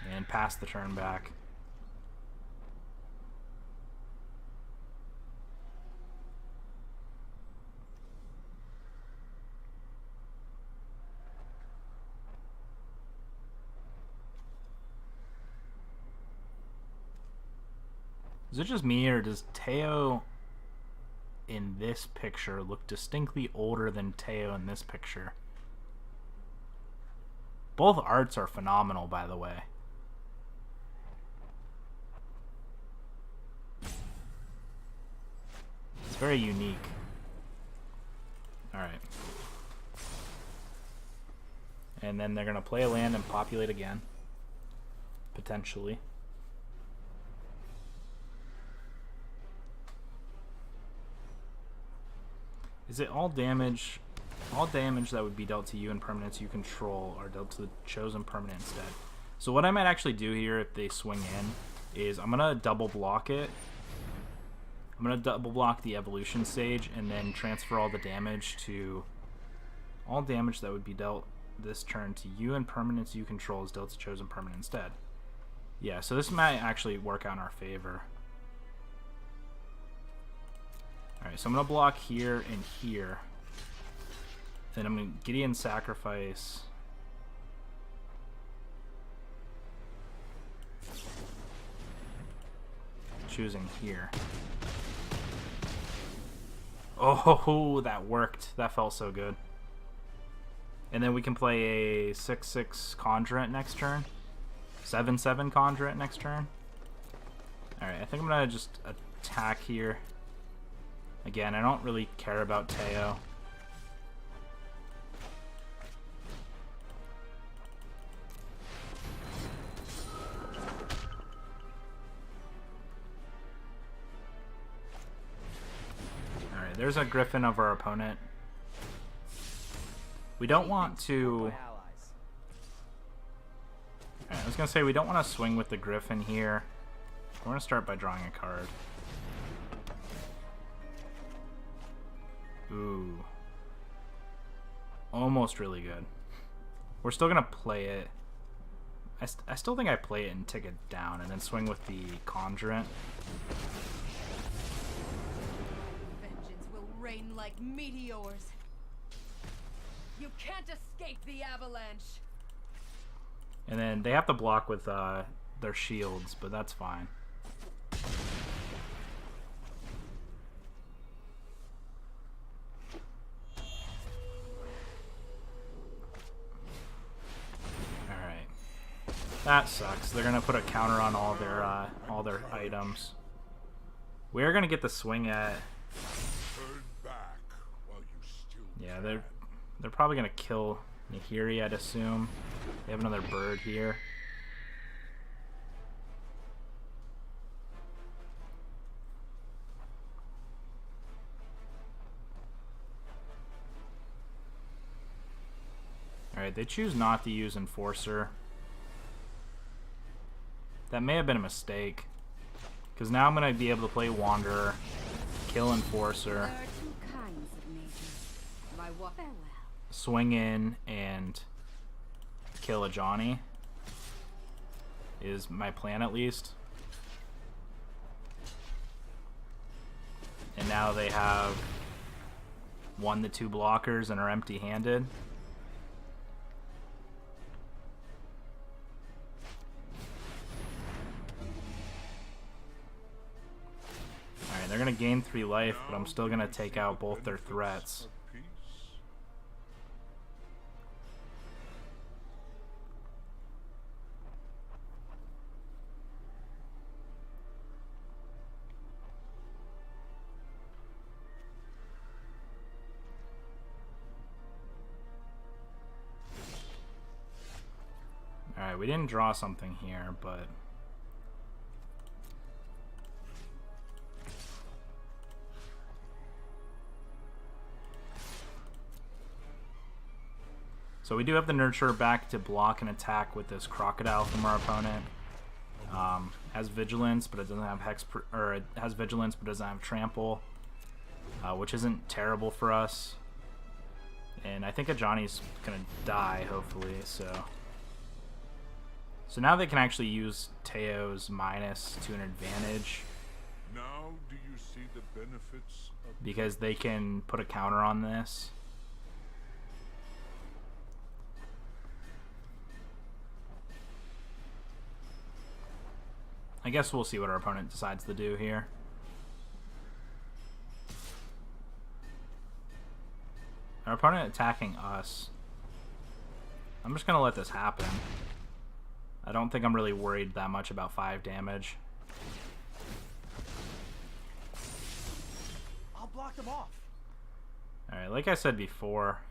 and pass the turn back. Is it just me, or does Teo in this picture look distinctly older than Teo in this picture? Both arts are phenomenal, by the way. It's very unique. Alright. And then they're going to play a land and populate again. Potentially. Is it all damage? All damage that would be dealt to you and permanents you control are dealt to the chosen permanent instead. So what I might actually do here if they swing in is I'm going to double block it. I'm going to double block the evolution stage and then transfer all the damage to... All damage that would be dealt this turn to you and permanents you control is dealt to chosen permanent instead. Yeah, so this might actually work out in our favor. Alright, so I'm going to block here and here. Then I'm going to Gideon Sacrifice. Choosing here. Oh, that worked. That felt so good. And then we can play a 6/6 Conjurant next turn. 7/7 Conjurant next turn. Alright, I think I'm going to just attack here. Again, I don't really care about Teo. Alright, there's a Griffin of our opponent. We don't want to... Alright, I was going to say we don't want to swing with the Griffin here. We're going to start by drawing a card. Ooh. Almost really good. We're still going to play it. I still think I play it and take it down and then swing with the Conjurant. Vengeance will rain like meteors. You can't escape the avalanche. And then they have to block with their shields, but that's fine. Alright. That sucks. They're gonna put a counter on all their items. We're gonna get the swing at. Turn back while you still Yeah, they're probably gonna kill Nahiri, I'd assume. They have another bird here. Alright, they choose not to use Enforcer. That may have been a mistake. Because now I'm going to be able to play Wanderer, kill Enforcer, There are two kinds of mages. Farewell. swing in, and kill a Johnny. Is my plan, at least. And now they have 1 to 2 blockers and are empty-handed. Alright, they're going to gain 3 life, but I'm still going to take out both their threats. of peace. Alright, we didn't draw something here, but... So we do have the Nurturer back to block and attack with this Crocodile from our opponent. Has Vigilance, but it doesn't have or it has Vigilance, but doesn't have Trample, which isn't terrible for us. And I think a Johnny's gonna die, hopefully. So now they can actually use Teo's minus to an advantage Now do you see the benefits of because they can put a counter on this. I guess we'll see what our opponent decides to do here. Our opponent attacking us. I'm just going to let this happen. I don't think I'm really worried that much about 5 damage. I'll block them off. Alright, like I said before.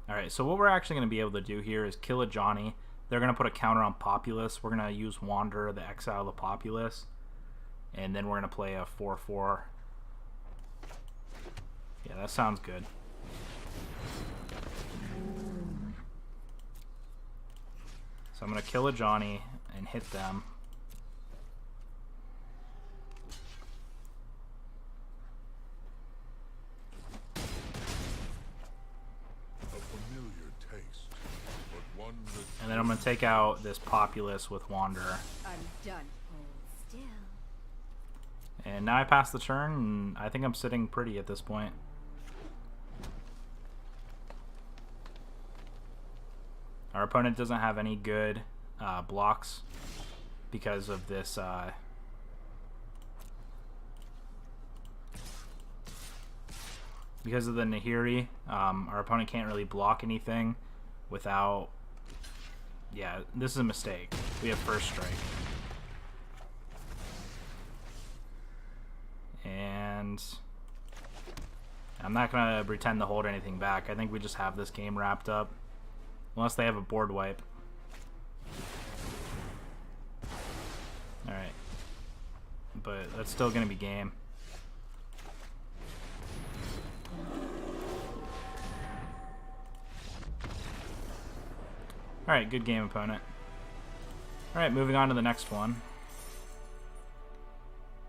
Alright, so what we're actually going to be able to do here is kill a Johnny. They're going to put a counter on Populace. We're going to use Wanderer, the exile the Populace. And then we're going to play a 4-4. Yeah, that sounds good. So I'm going to kill a Johnny and hit them. And then I'm going to take out this Populace with Wanderer. I'm done. Hold still. And now I pass the turn, and I think I'm sitting pretty at this point. Our opponent doesn't have any good blocks because of this because of the Nahiri. Our opponent can't really block anything without... Yeah, this is a mistake. We have first strike. And I'm not going to pretend to hold anything back. I think we just have this game wrapped up. Unless they have a board wipe. Alright. But that's still going to be game. Alright, good game, opponent. Alright, moving on to the next one.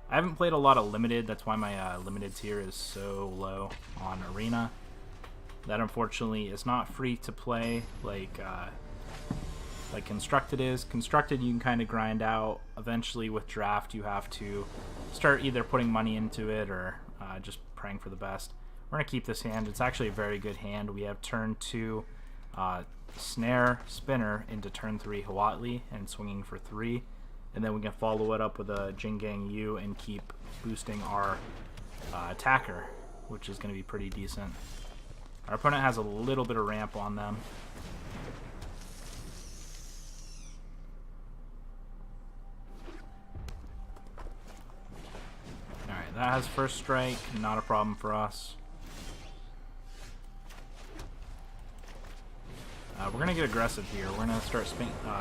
I haven't played a lot of Limited, that's why my Limited tier is so low on Arena. That unfortunately is not free to play like Constructed is. Constructed you can kind of grind out. Eventually with Draft you have to start either putting money into it or just praying for the best. We're going to keep this hand. It's actually a very good hand. We have turn 2 Snare Spinner into turn 3 Huatli and swinging for 3. And then we can follow it up with a Jingang Yu and keep boosting our attacker, which is going to be pretty decent. Our opponent has a little bit of ramp on them. Alright, that has first strike, not a problem for us. We're going to get aggressive here. We're going to start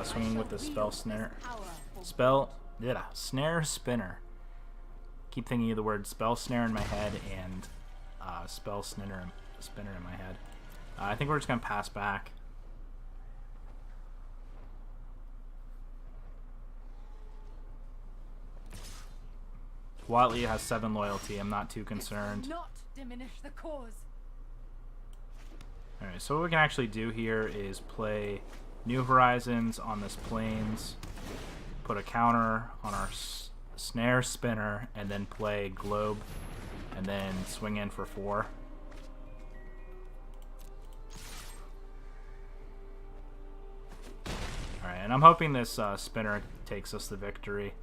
swinging with the Spell Snare. Snare Spinner. Keep thinking of the word Spell Snare in my head and Spell Spinner in my head. I think we're just going to pass back. Huatli has 7 loyalty. I'm not too concerned. Not diminish the cause. Alright, so what we can actually do here is play New Horizons on this Plains, put a counter on our Snare Spinner, and then play Globe, and then swing in for 4. Alright, and I'm hoping this Spinner takes us the victory.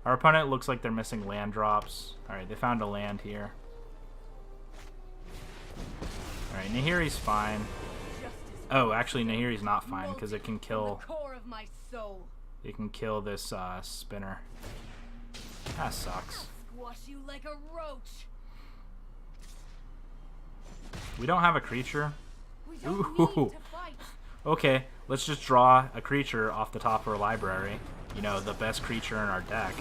Our opponent looks like they're missing land drops. Alright, they found a land here. Alright, Nahiri's fine. Oh, actually, Nahiri's not fine because it can kill. It can kill this Spinner. That sucks. Squash you like a roach. We don't have a creature. We don't Ooh. need to fight. Okay, let's just draw a creature off the top of our library. You know, the best creature in our deck.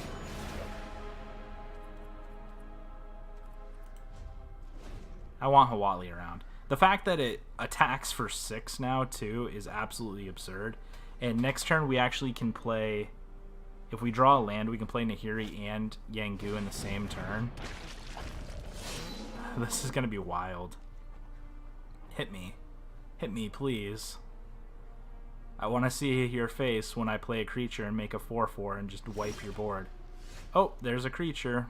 I want Huatli around. The fact that it attacks for 6 now, too, is absolutely absurd. And next turn, we actually can play... If we draw a land, we can play Nahiri and Yanggu in the same turn. This is going to be wild. Hit me. Hit me, please. I want to see your face when I play a creature and make a 4/4 and just wipe your board. Oh, there's a creature.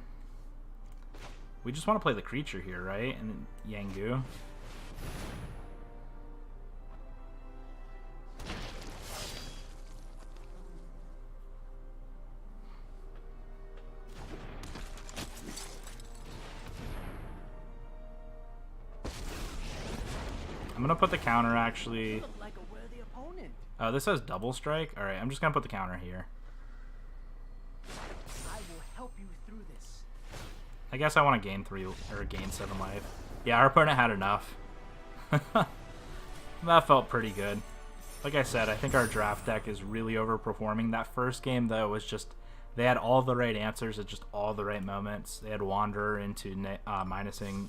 We just want to play the creature here, right? And Yanggu. I'm gonna put the counter actually. Like a worthy opponent. This has double strike. All right, I'm just gonna put the counter here. I will help you through this. I guess I want to gain 3 or gain 7 life. Yeah, our opponent had enough. That felt pretty good. Like I said, I think our draft deck is really overperforming. That first game though was just they had all the right answers at just all the right moments. They had Wanderer into minusing.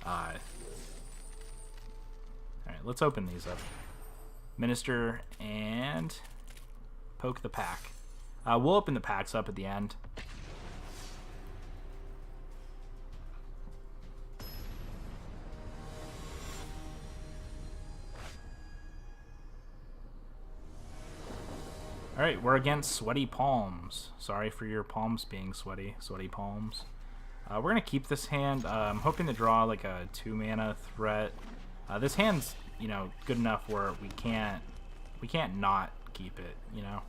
Alright, let's open these up. Minister and poke the pack. We'll open the packs up at the end. Alright, we're against Sweaty Palms. Sorry for your palms being sweaty. Sweaty palms. We're going to keep this hand. I'm hoping to draw like a 2-mana threat. This hand's, you know, good enough where we can't not keep it, you know.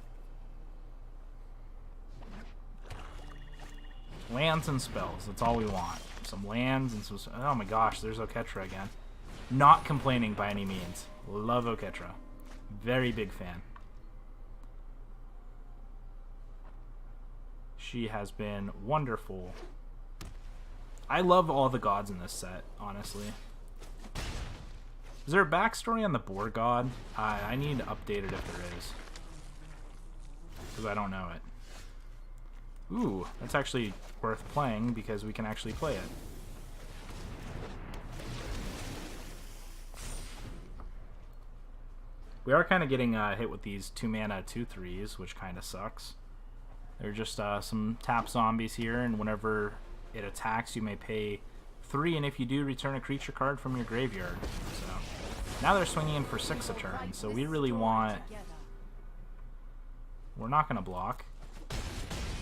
Lands and spells, that's all we want. Some lands and some... Oh my gosh, there's Oketra again. Not complaining by any means. Love Oketra. Very big fan. She has been wonderful. I love all the gods in this set, honestly. Is there a backstory on the boar god? I need to update it if there is. Because I don't know it. Ooh, that's actually worth playing because we can actually play it. We are kind of getting hit with these 2-mana 2/3s, which kind of sucks. They're just some tap zombies here, and whenever it attacks, you may pay 3, and if you do, return a creature card from your graveyard. So Now they're swinging in for 6 a turn, so we really want... We're not going to block.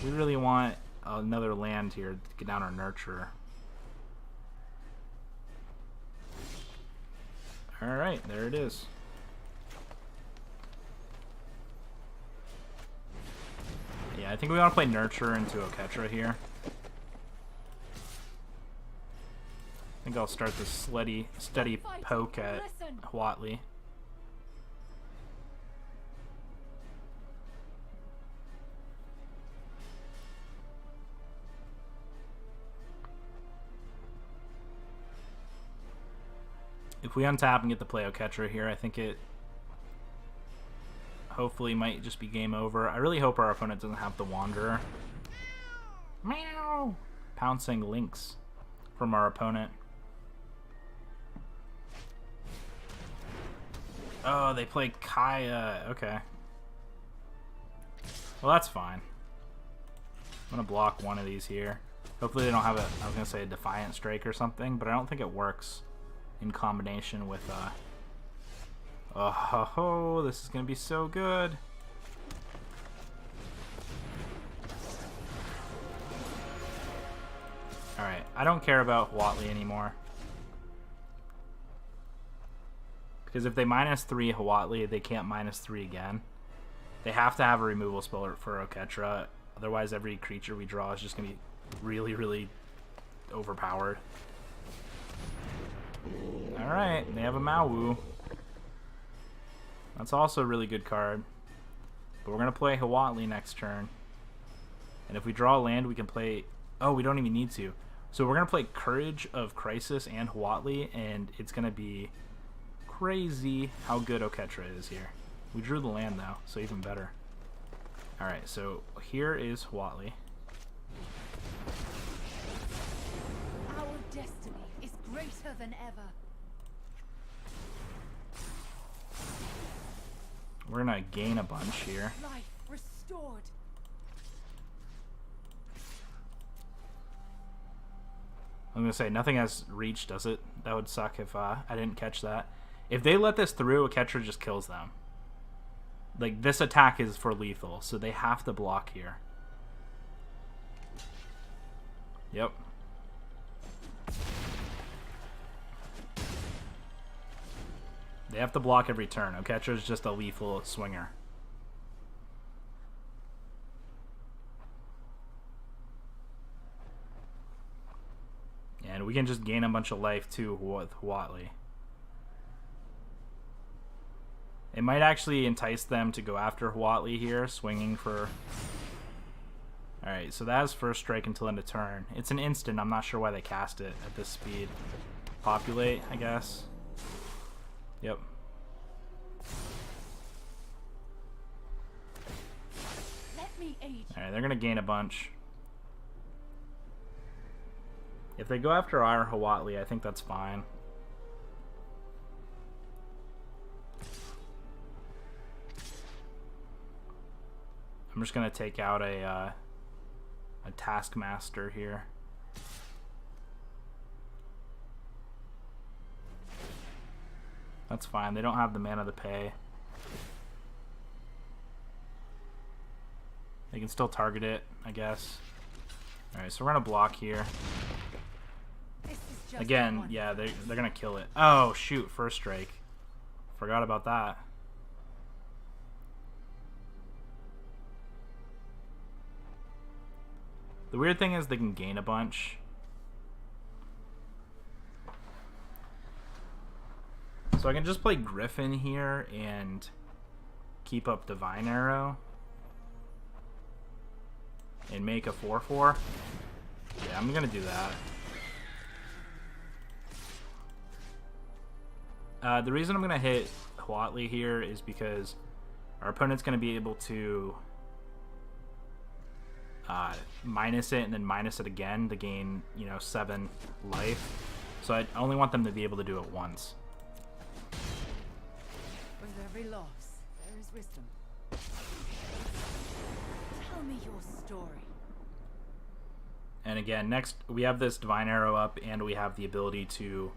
We really want another land here to get down our Nurturer. Alright, there it is. Yeah, I think we want to play Nurturer into Oketra here. I think I'll start this steady poke at Huatli. If we untap and get to play Oketra here, I think it hopefully might just be game over. I really hope our opponent doesn't have the Wanderer. Meow! Pouncing Lynx from our opponent. Oh, they play Kaya. Okay. Well, that's fine. I'm going to block one of these here. Hopefully they don't have I was going to say a Defiant Strike or something, but I don't think it works in combination with, oh, ho, ho, this is going to be so good. Alright, I don't care about Huatli anymore. Because if they -3 Huatli, they can't -3 again. They have to have a removal spell for Oketra. Otherwise, every creature we draw is just going to be really, really overpowered. Alright, they have a Mawu. That's also a really good card. But we're going to play Huatli next turn. And if we draw a land, we can play... Oh, we don't even need to. So we're going to play Courage of Crisis and Huatli, and it's going to be crazy how good Oketra is here. We drew the land, though, so even better. Alright, so here is Huatli. Our destiny is greater than ever. We're going to gain a bunch here. Life restored. I'm going to say, nothing has reach, does it? That would suck if I didn't catch that. If they let this through, Oketra just kills them. Like, this attack is for lethal, so they have to block here. Yep. They have to block every turn. Oketra is just a lethal swinger. And we can just gain a bunch of life too with Huatli. It might actually entice them to go after Huatli here, swinging for... Alright, so that is first strike until end of turn. It's an instant. I'm not sure why they cast it at this speed. Populate, I guess. Yep. Alright, they're going to gain a bunch. If they go after our Huatli, I think that's fine. I'm just going to take out a Taskmaster here. That's fine. They don't have the mana to pay. They can still target it, I guess. Alright, so we're going to block here. Again, yeah, they're going to kill it. Oh, shoot, first strike. Forgot about that. The weird thing is they can gain a bunch. So I can just play Griffin here and keep up Divine Arrow. And make a 4/4. Yeah, I'm going to do that. The reason I'm going to hit Huatli here is because our opponent's going to be able to minus it and then minus it again to gain, 7 life. So I only want them to be able to do it once. With every loss, there is wisdom. Tell me your story. And again, next we have this Divine Arrow up, and we have the ability to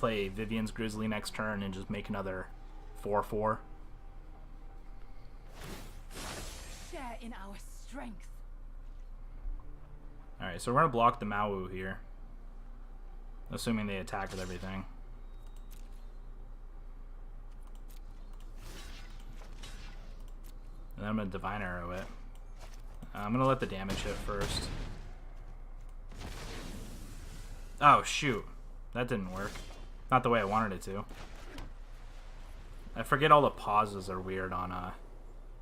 play Vivian's Grizzly next turn and just make another 4/4. Share in our strength. Alright, so we're going to block the Mawu here. Assuming they attack with everything. And then I'm going to Divine Arrow it. I'm going to let the damage hit first. Oh, shoot. That didn't work. Not the way I wanted it to. I forget all the pauses are weird on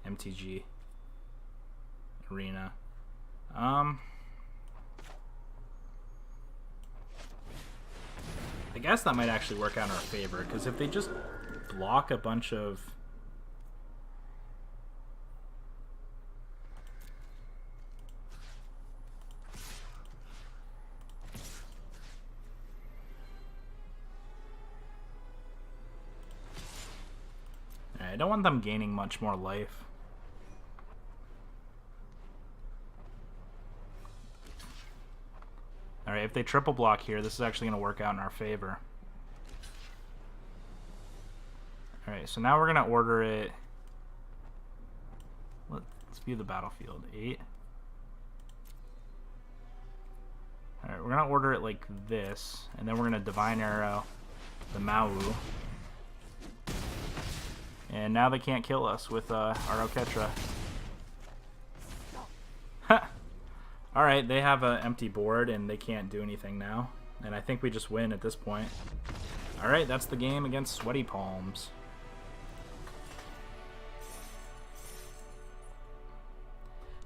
MTG Arena. I guess that might actually work out in our favor, because if they just block a bunch of... I don't want them gaining much more life. Alright, if they triple block here, this is actually going to work out in our favor. Alright, so now we're going to order it... Let's view the battlefield. 8. Alright, we're going to order it like this, and then we're going to Divine Arrow the Mawu. And now they can't kill us with our Oketra. Alright, they have an empty board and they can't do anything now. And I think we just win at this point. Alright, that's the game against Sweaty Palms.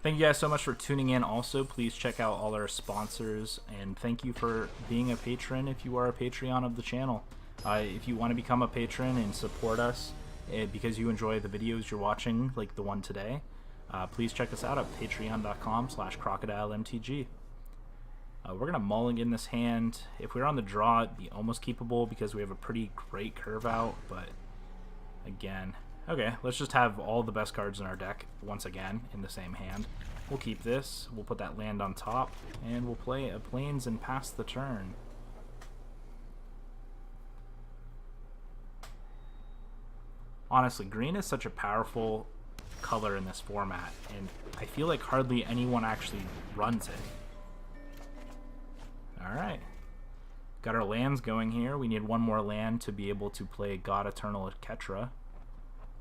Thank you guys so much for tuning in. Also, please check out all our sponsors. And thank you for being a patron if you are a Patreon of the channel. If you want to become a patron and support us, because you enjoy the videos you're watching, like the one today, please check us out at patreon.com/crocodilemtg. We're going to mulligan this hand. If we were on the draw, it'd be almost keepable because we have a pretty great curve out, but again... Okay, let's just have all the best cards in our deck once again in the same hand. We'll keep this, we'll put that land on top, and we'll play a Plains and pass the turn. Honestly, green is such a powerful color in this format, and I feel like hardly anyone actually runs it. Alright. Got our lands going here. We need one more land to be able to play God Eternal Ketra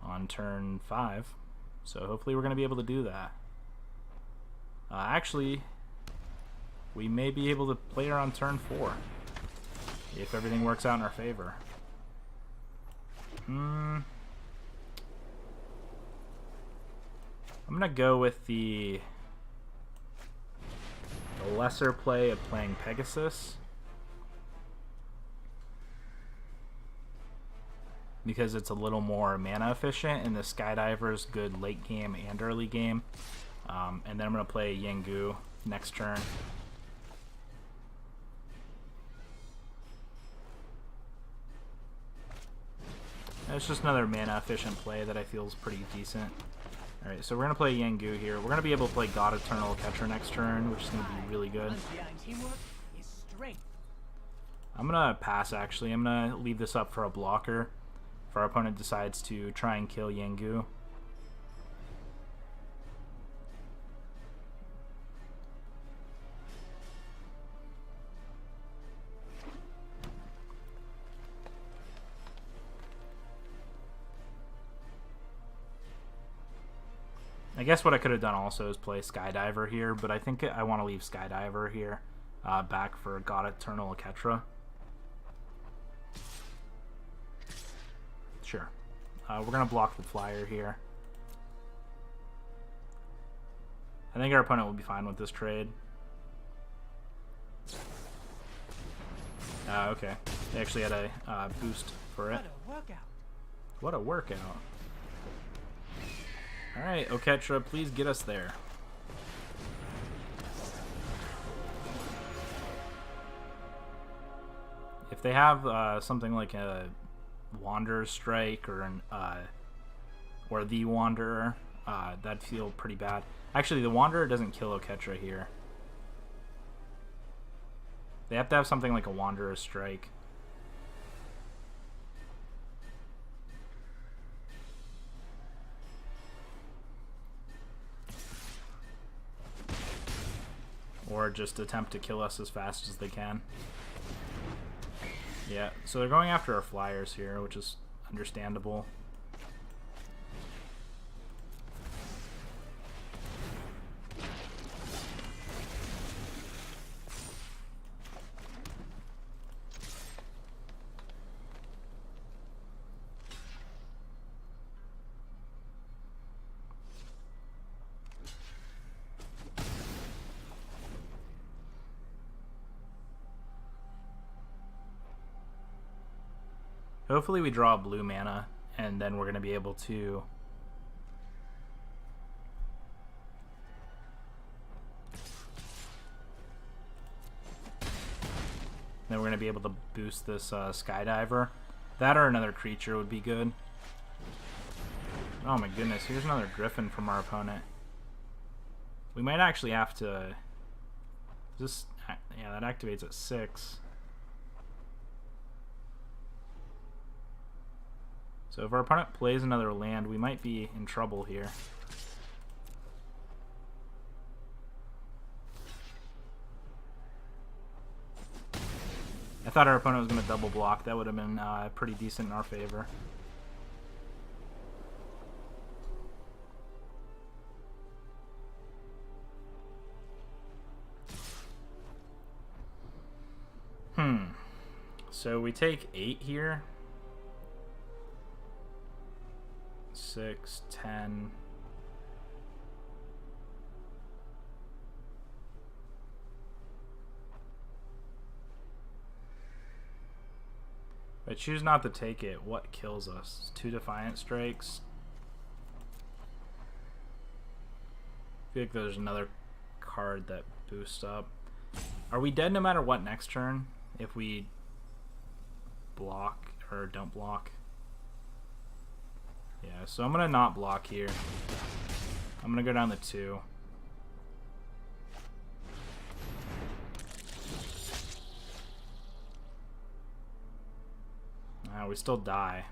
on turn 5. So hopefully we're going to be able to do that. Actually, we may be able to play her on turn 4. If everything works out in our favor. I'm going to go with the lesser play of playing Pegasus. Because it's a little more mana efficient, and the Skydiver is good late game and early game. And then I'm going to play Yengu next turn. It's just another mana efficient play that I feel is pretty decent. Alright, so we're going to play Yengu here. We're going to be able to play God Eternal Catcher next turn, which is going to be really good. I'm going to pass, actually. I'm going to leave this up for a blocker if our opponent decides to try and kill Yengu. I guess what I could have done also is play Skydiver here, but I think I want to leave Skydiver here back for God Eternal Ketra. Sure. We're going to block the flyer here. I think our opponent will be fine with this trade. Okay. They actually had a boost for it. What a workout. Alright, Oketra, please get us there. If they have something like a Wanderer's Strike or an the Wanderer, that'd feel pretty bad. Actually, the Wanderer doesn't kill Oketra here. They have to have something like a Wanderer's Strike. or just attempt to kill us as fast as they can. Yeah, so they're going after our flyers here, which is understandable. Hopefully we draw blue mana, and then we're going to be able to... Then we're going to be able to boost this Skydiver. That or another creature would be good. Oh my goodness, here's another Griffin from our opponent. We might actually have to... This, yeah, that activates at 6. So if our opponent plays another land, we might be in trouble here. I thought our opponent was going to double block. That would have been pretty decent in our favor. So we take 8 here. 6, 10. If I choose not to take it, what kills us? 2 Defiant Strikes. I feel like there's another card that boosts up. Are we dead no matter what next turn? If we block or don't block? Yeah, so I'm going to not block here. I'm going to go down to 2. We still die.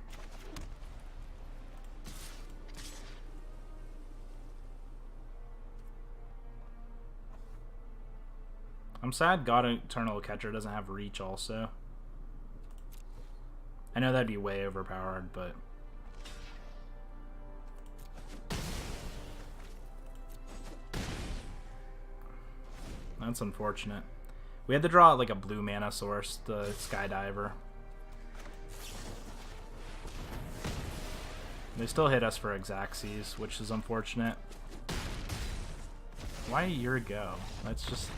I'm sad God Eternal Catcher doesn't have reach also. I know that'd be way overpowered, but... That's unfortunate. We had to draw like a blue mana source, the Skydiver. They still hit us for Exaxes, which is unfortunate. Why a year ago? That's just...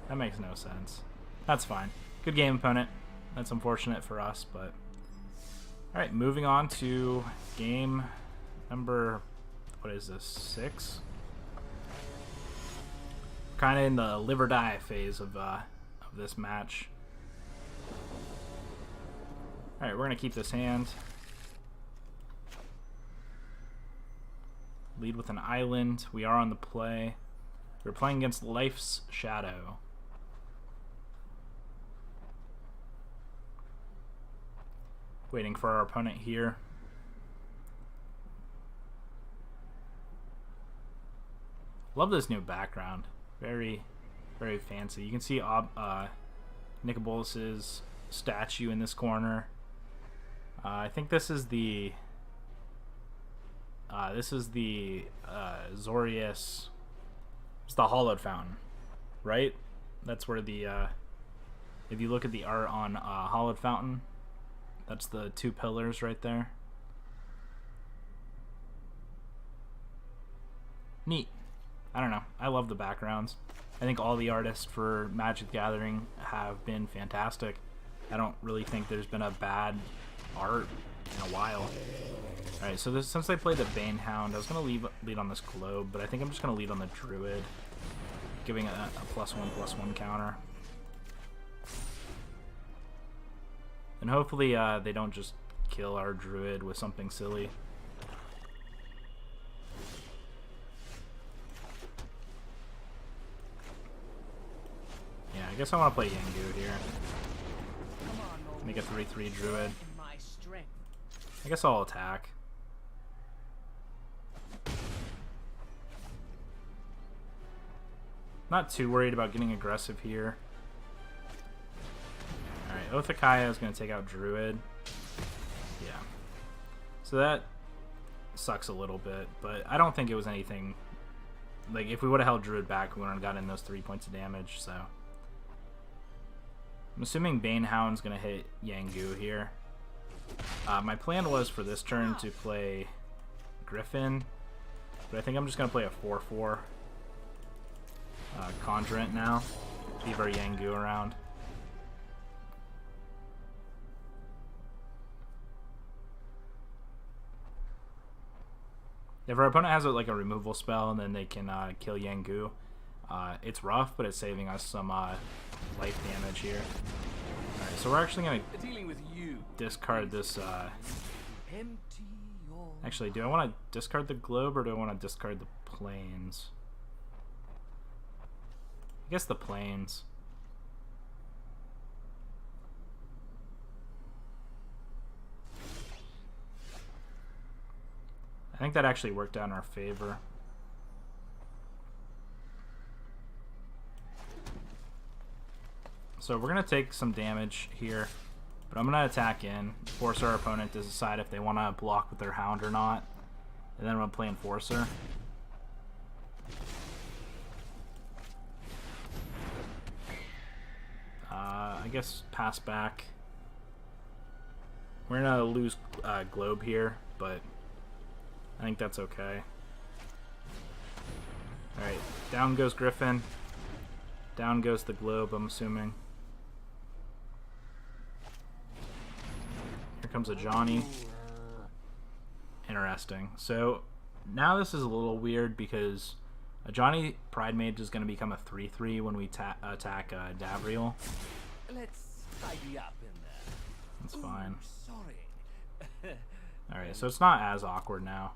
That makes no sense. That's fine. Good game, opponent. That's unfortunate for us, but... Alright, moving on to game number... What is this? 6? Kind of in the live or die phase of this match. Alright, we're going to keep this hand. Lead with an island. We are on the play. We're playing against Life's Shadow. Waiting for our opponent here. Love this new background. Very, very fancy. You can see Nikki Bolas's statue in this corner. I think this is the Zorius. It's the Hollowed Fountain, right? That's where the if you look at the art on Hollowed Fountain, that's the 2 pillars right there. Neat. I don't know. I love the backgrounds. I think all the artists for Magic the Gathering have been fantastic. I don't really think there's been a bad art in a while. Alright, so this, since they played the Banehound, I was going to lead on this Globe, but I think I'm just going to lead on the Druid, giving a +1/+1 counter. And hopefully they don't just kill our Druid with something silly. Yeah, I guess I want to play Yingu here. Make a 3/3 Druid. I guess I'll attack. Not too worried about getting aggressive here. Alright, Othakaya is going to take out Druid. Yeah. So that sucks a little bit, but I don't think it was anything. Like, if we would have held Druid back, we wouldn't have gotten those 3 points of damage, so. I'm assuming Banehound's going to hit Yangu here. My plan was for this turn to play Griffin, but I think I'm just going to play a 4/4 Conjurant now. Leave our Yangu around. If our opponent has like a removal spell and then they can kill Yangu, it's rough, but it's saving us some life damage here. Alright, so we're actually going to discard this. Actually, do I want to discard the globe or do I want to discard the planes? I guess the planes. I think that actually worked out in our favor. So we're going to take some damage here, but I'm going to attack in, force our opponent to decide if they want to block with their Hound or not, and then I'm going to play Enforcer. I guess pass back. We're going to lose Globe here, but I think that's okay. Alright, down goes Griffin. Down goes the Globe, I'm assuming. Here comes a Johnny. Interesting. So, now this is a little weird because a Johnny Pride Mage is going to become a 3/3 when we attack Davriel. Let's tidy up in there. That's fine. Sorry. Alright, so it's not as awkward now.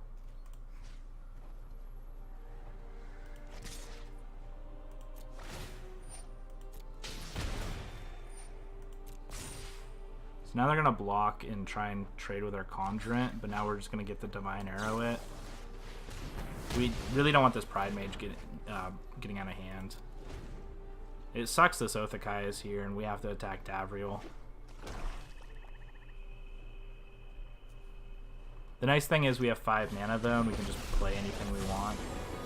So now they're going to block and try and trade with our Conjurant, but now we're just going to get the Divine Arrow it. We really don't want this Pride Mage getting out of hand. It sucks this Othakai is here and we have to attack Davriel. The nice thing is we have 5 mana though, and we can just play anything we want.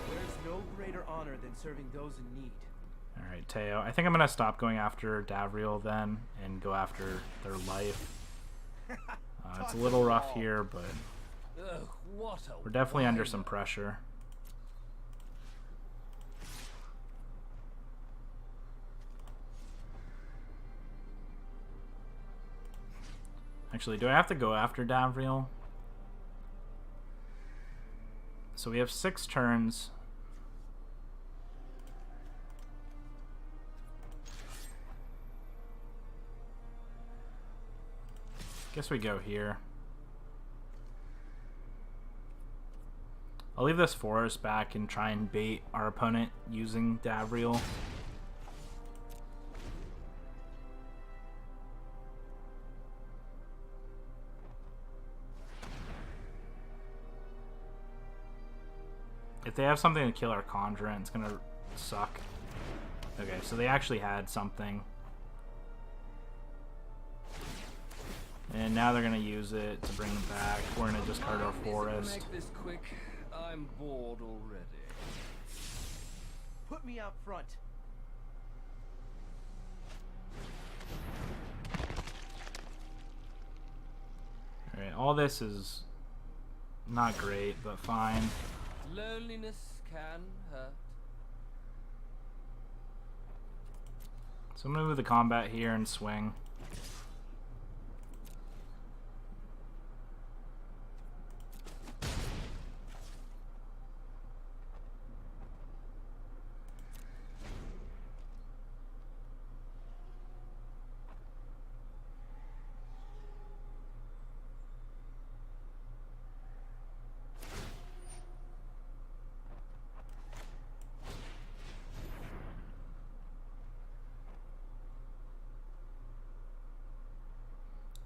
There's no greater honor than serving those in need. Alright, Teo. I think I'm going to stop going after Davriel then, and go after their life. It's a little rough here, but we're definitely under some pressure. Actually, do I have to go after Davriel? So we have 6 turns. Guess we go here. I'll leave this forest back and try and bait our opponent using Davriel. If they have something to kill our Conjurant, it's gonna suck. Okay, so they actually had something. And now they're gonna use it to bring it back. We're gonna discard our forest. Make this quick. I'm bored already. Put me out front. Alright, all this is not great, but fine. Loneliness can hurt. So I'm gonna move the combat here and swing.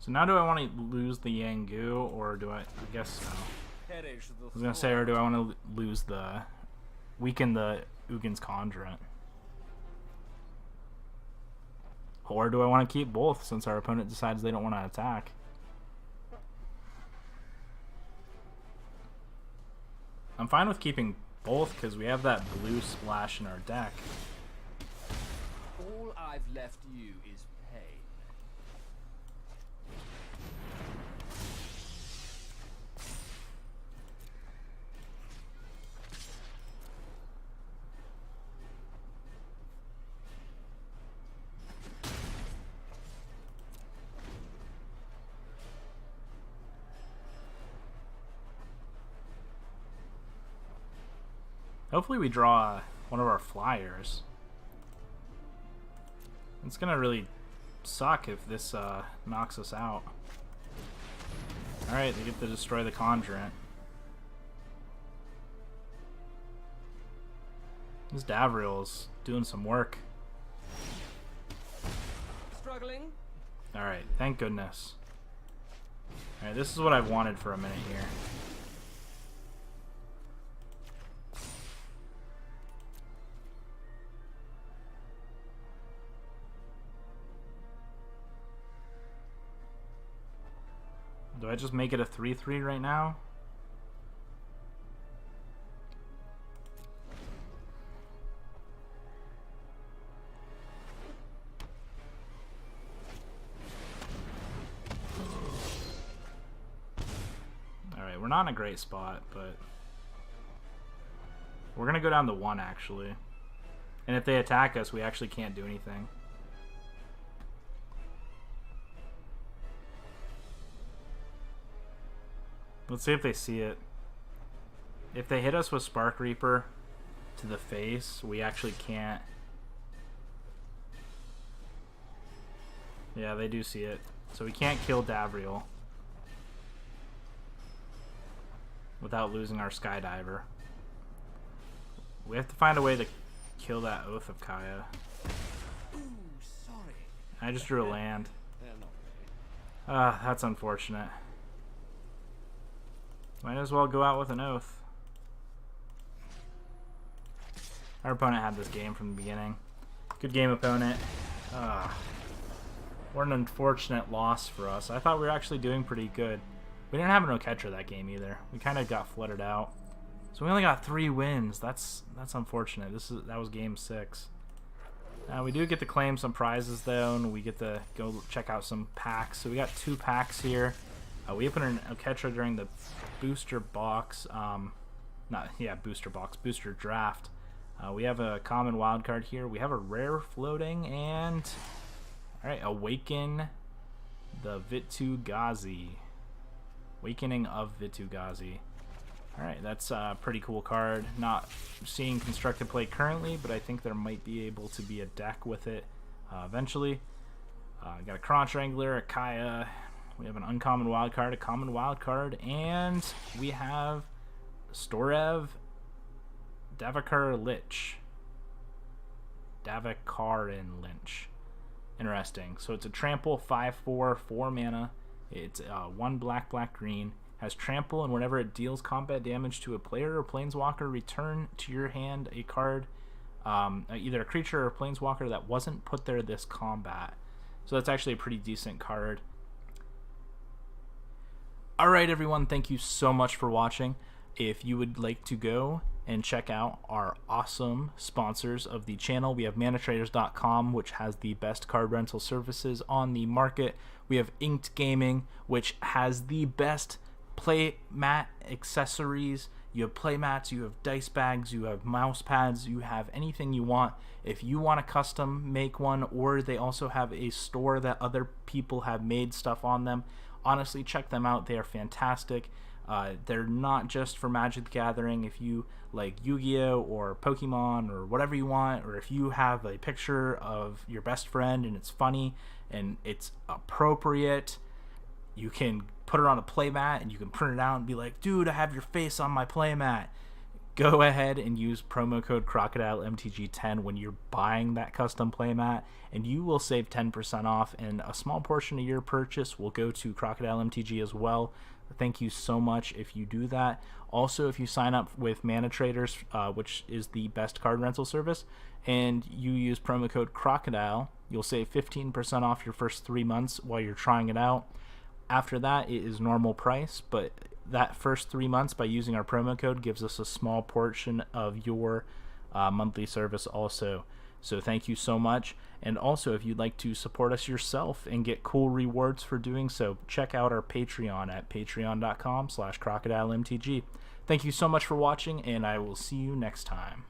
So now do I want to lose the Yangu, or do I guess so. I was going to say, or do I want to lose weaken the Ugin's Conjurant? Or do I want to keep both since our opponent decides they don't want to attack? I'm fine with keeping both because we have that blue splash in our deck. All I've left you is pain. Hopefully we draw one of our flyers. It's gonna really suck if this knocks us out. Alright, they get to destroy the Conjurant. This Davriel's doing some work. Struggling? Alright, thank goodness. Alright, this is what I've wanted for a minute here. Do I just make it a 3/3 right now? Alright, we're not in a great spot, but we're gonna go down to 1 actually. And if they attack us, we actually can't do anything. Let's see if they see it. If they hit us with Spark Reaper to the face, we actually can't. Yeah, they do see it. So we can't kill Davriel without losing our Skydiver. We have to find a way to kill that Oath of Kaya. Ooh, sorry. I just drew a land. They're not ready. That's unfortunate. Might as well go out with an Oath. Our opponent had this game from the beginning. Good game, opponent. What an unfortunate loss for us. I thought we were actually doing pretty good. We didn't have an Oketra that game either. We kind of got flooded out. So we only got 3 wins. That's unfortunate. That was game 6. We do get to claim some prizes though, and we get to go check out some packs. So we got 2 packs here. We opened an Oketra during the booster box, booster draft. We have a common wild card here. We have a rare floating, and alright, Awaken the Vitu-Ghazi. Awakening of Vitu-Ghazi. Alright, that's a pretty cool card. Not seeing constructed play currently, but I think there might be able to be a deck with it eventually. Got a Crunch Wrangler, a Kaya. We have an uncommon wild card, a common wild card, and we have Storev Davakarin Lich. Lich. Interesting. So it's a trample 5/4, 4 mana. It's 1 black, green. Has trample, and whenever it deals combat damage to a player or planeswalker, return to your hand a card, either a creature or a planeswalker that wasn't put there this combat. So that's actually a pretty decent card. Alright everyone, thank you so much for watching. If you would like to go and check out our awesome sponsors of the channel, we have manatraders.com, which has the best card rental services on the market. We have Inked Gaming, which has the best play mat accessories. You have play mats, you have dice bags, you have mouse pads, you have anything you want. If you want to custom make one, or they also have a store that other people have made stuff on them, honestly, check them out. They are fantastic. They're not just for Magic the Gathering. If you like Yu-Gi-Oh! Or Pokemon or whatever you want, or if you have a picture of your best friend and it's funny and it's appropriate, you can put it on a playmat and you can print it out and be like, dude, I have your face on my playmat. Go ahead and use promo code crocodilemtg10 when you're buying that custom playmat, and you will save 10% off, and a small portion of your purchase will go to Crocodile MTG as well. Thank you so much if you do that. Also, if you sign up with Mana Traders, which is the best card rental service, and you use promo code Crocodile, You'll save 15% off your first 3 months while you're trying it out. After that, it is normal price, but that first 3 months by using our promo code gives us a small portion of your monthly service also. So thank you so much. And also, if you'd like to support us yourself and get cool rewards for doing so, check out our Patreon at patreon.com/crocodilemtg. Thank you so much for watching, and I will see you next time.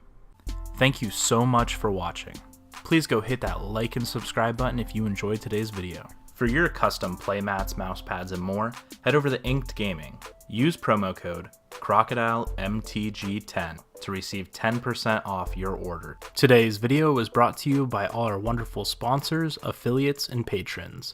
Thank you so much for watching. Please go hit that like and subscribe button if you enjoyed today's video. For your custom playmats, mousepads, and more, head over to Inked Gaming. Use promo code crocodilemtg10 to receive 10% off your order. Today's video was brought to you by all our wonderful sponsors, affiliates, and patrons.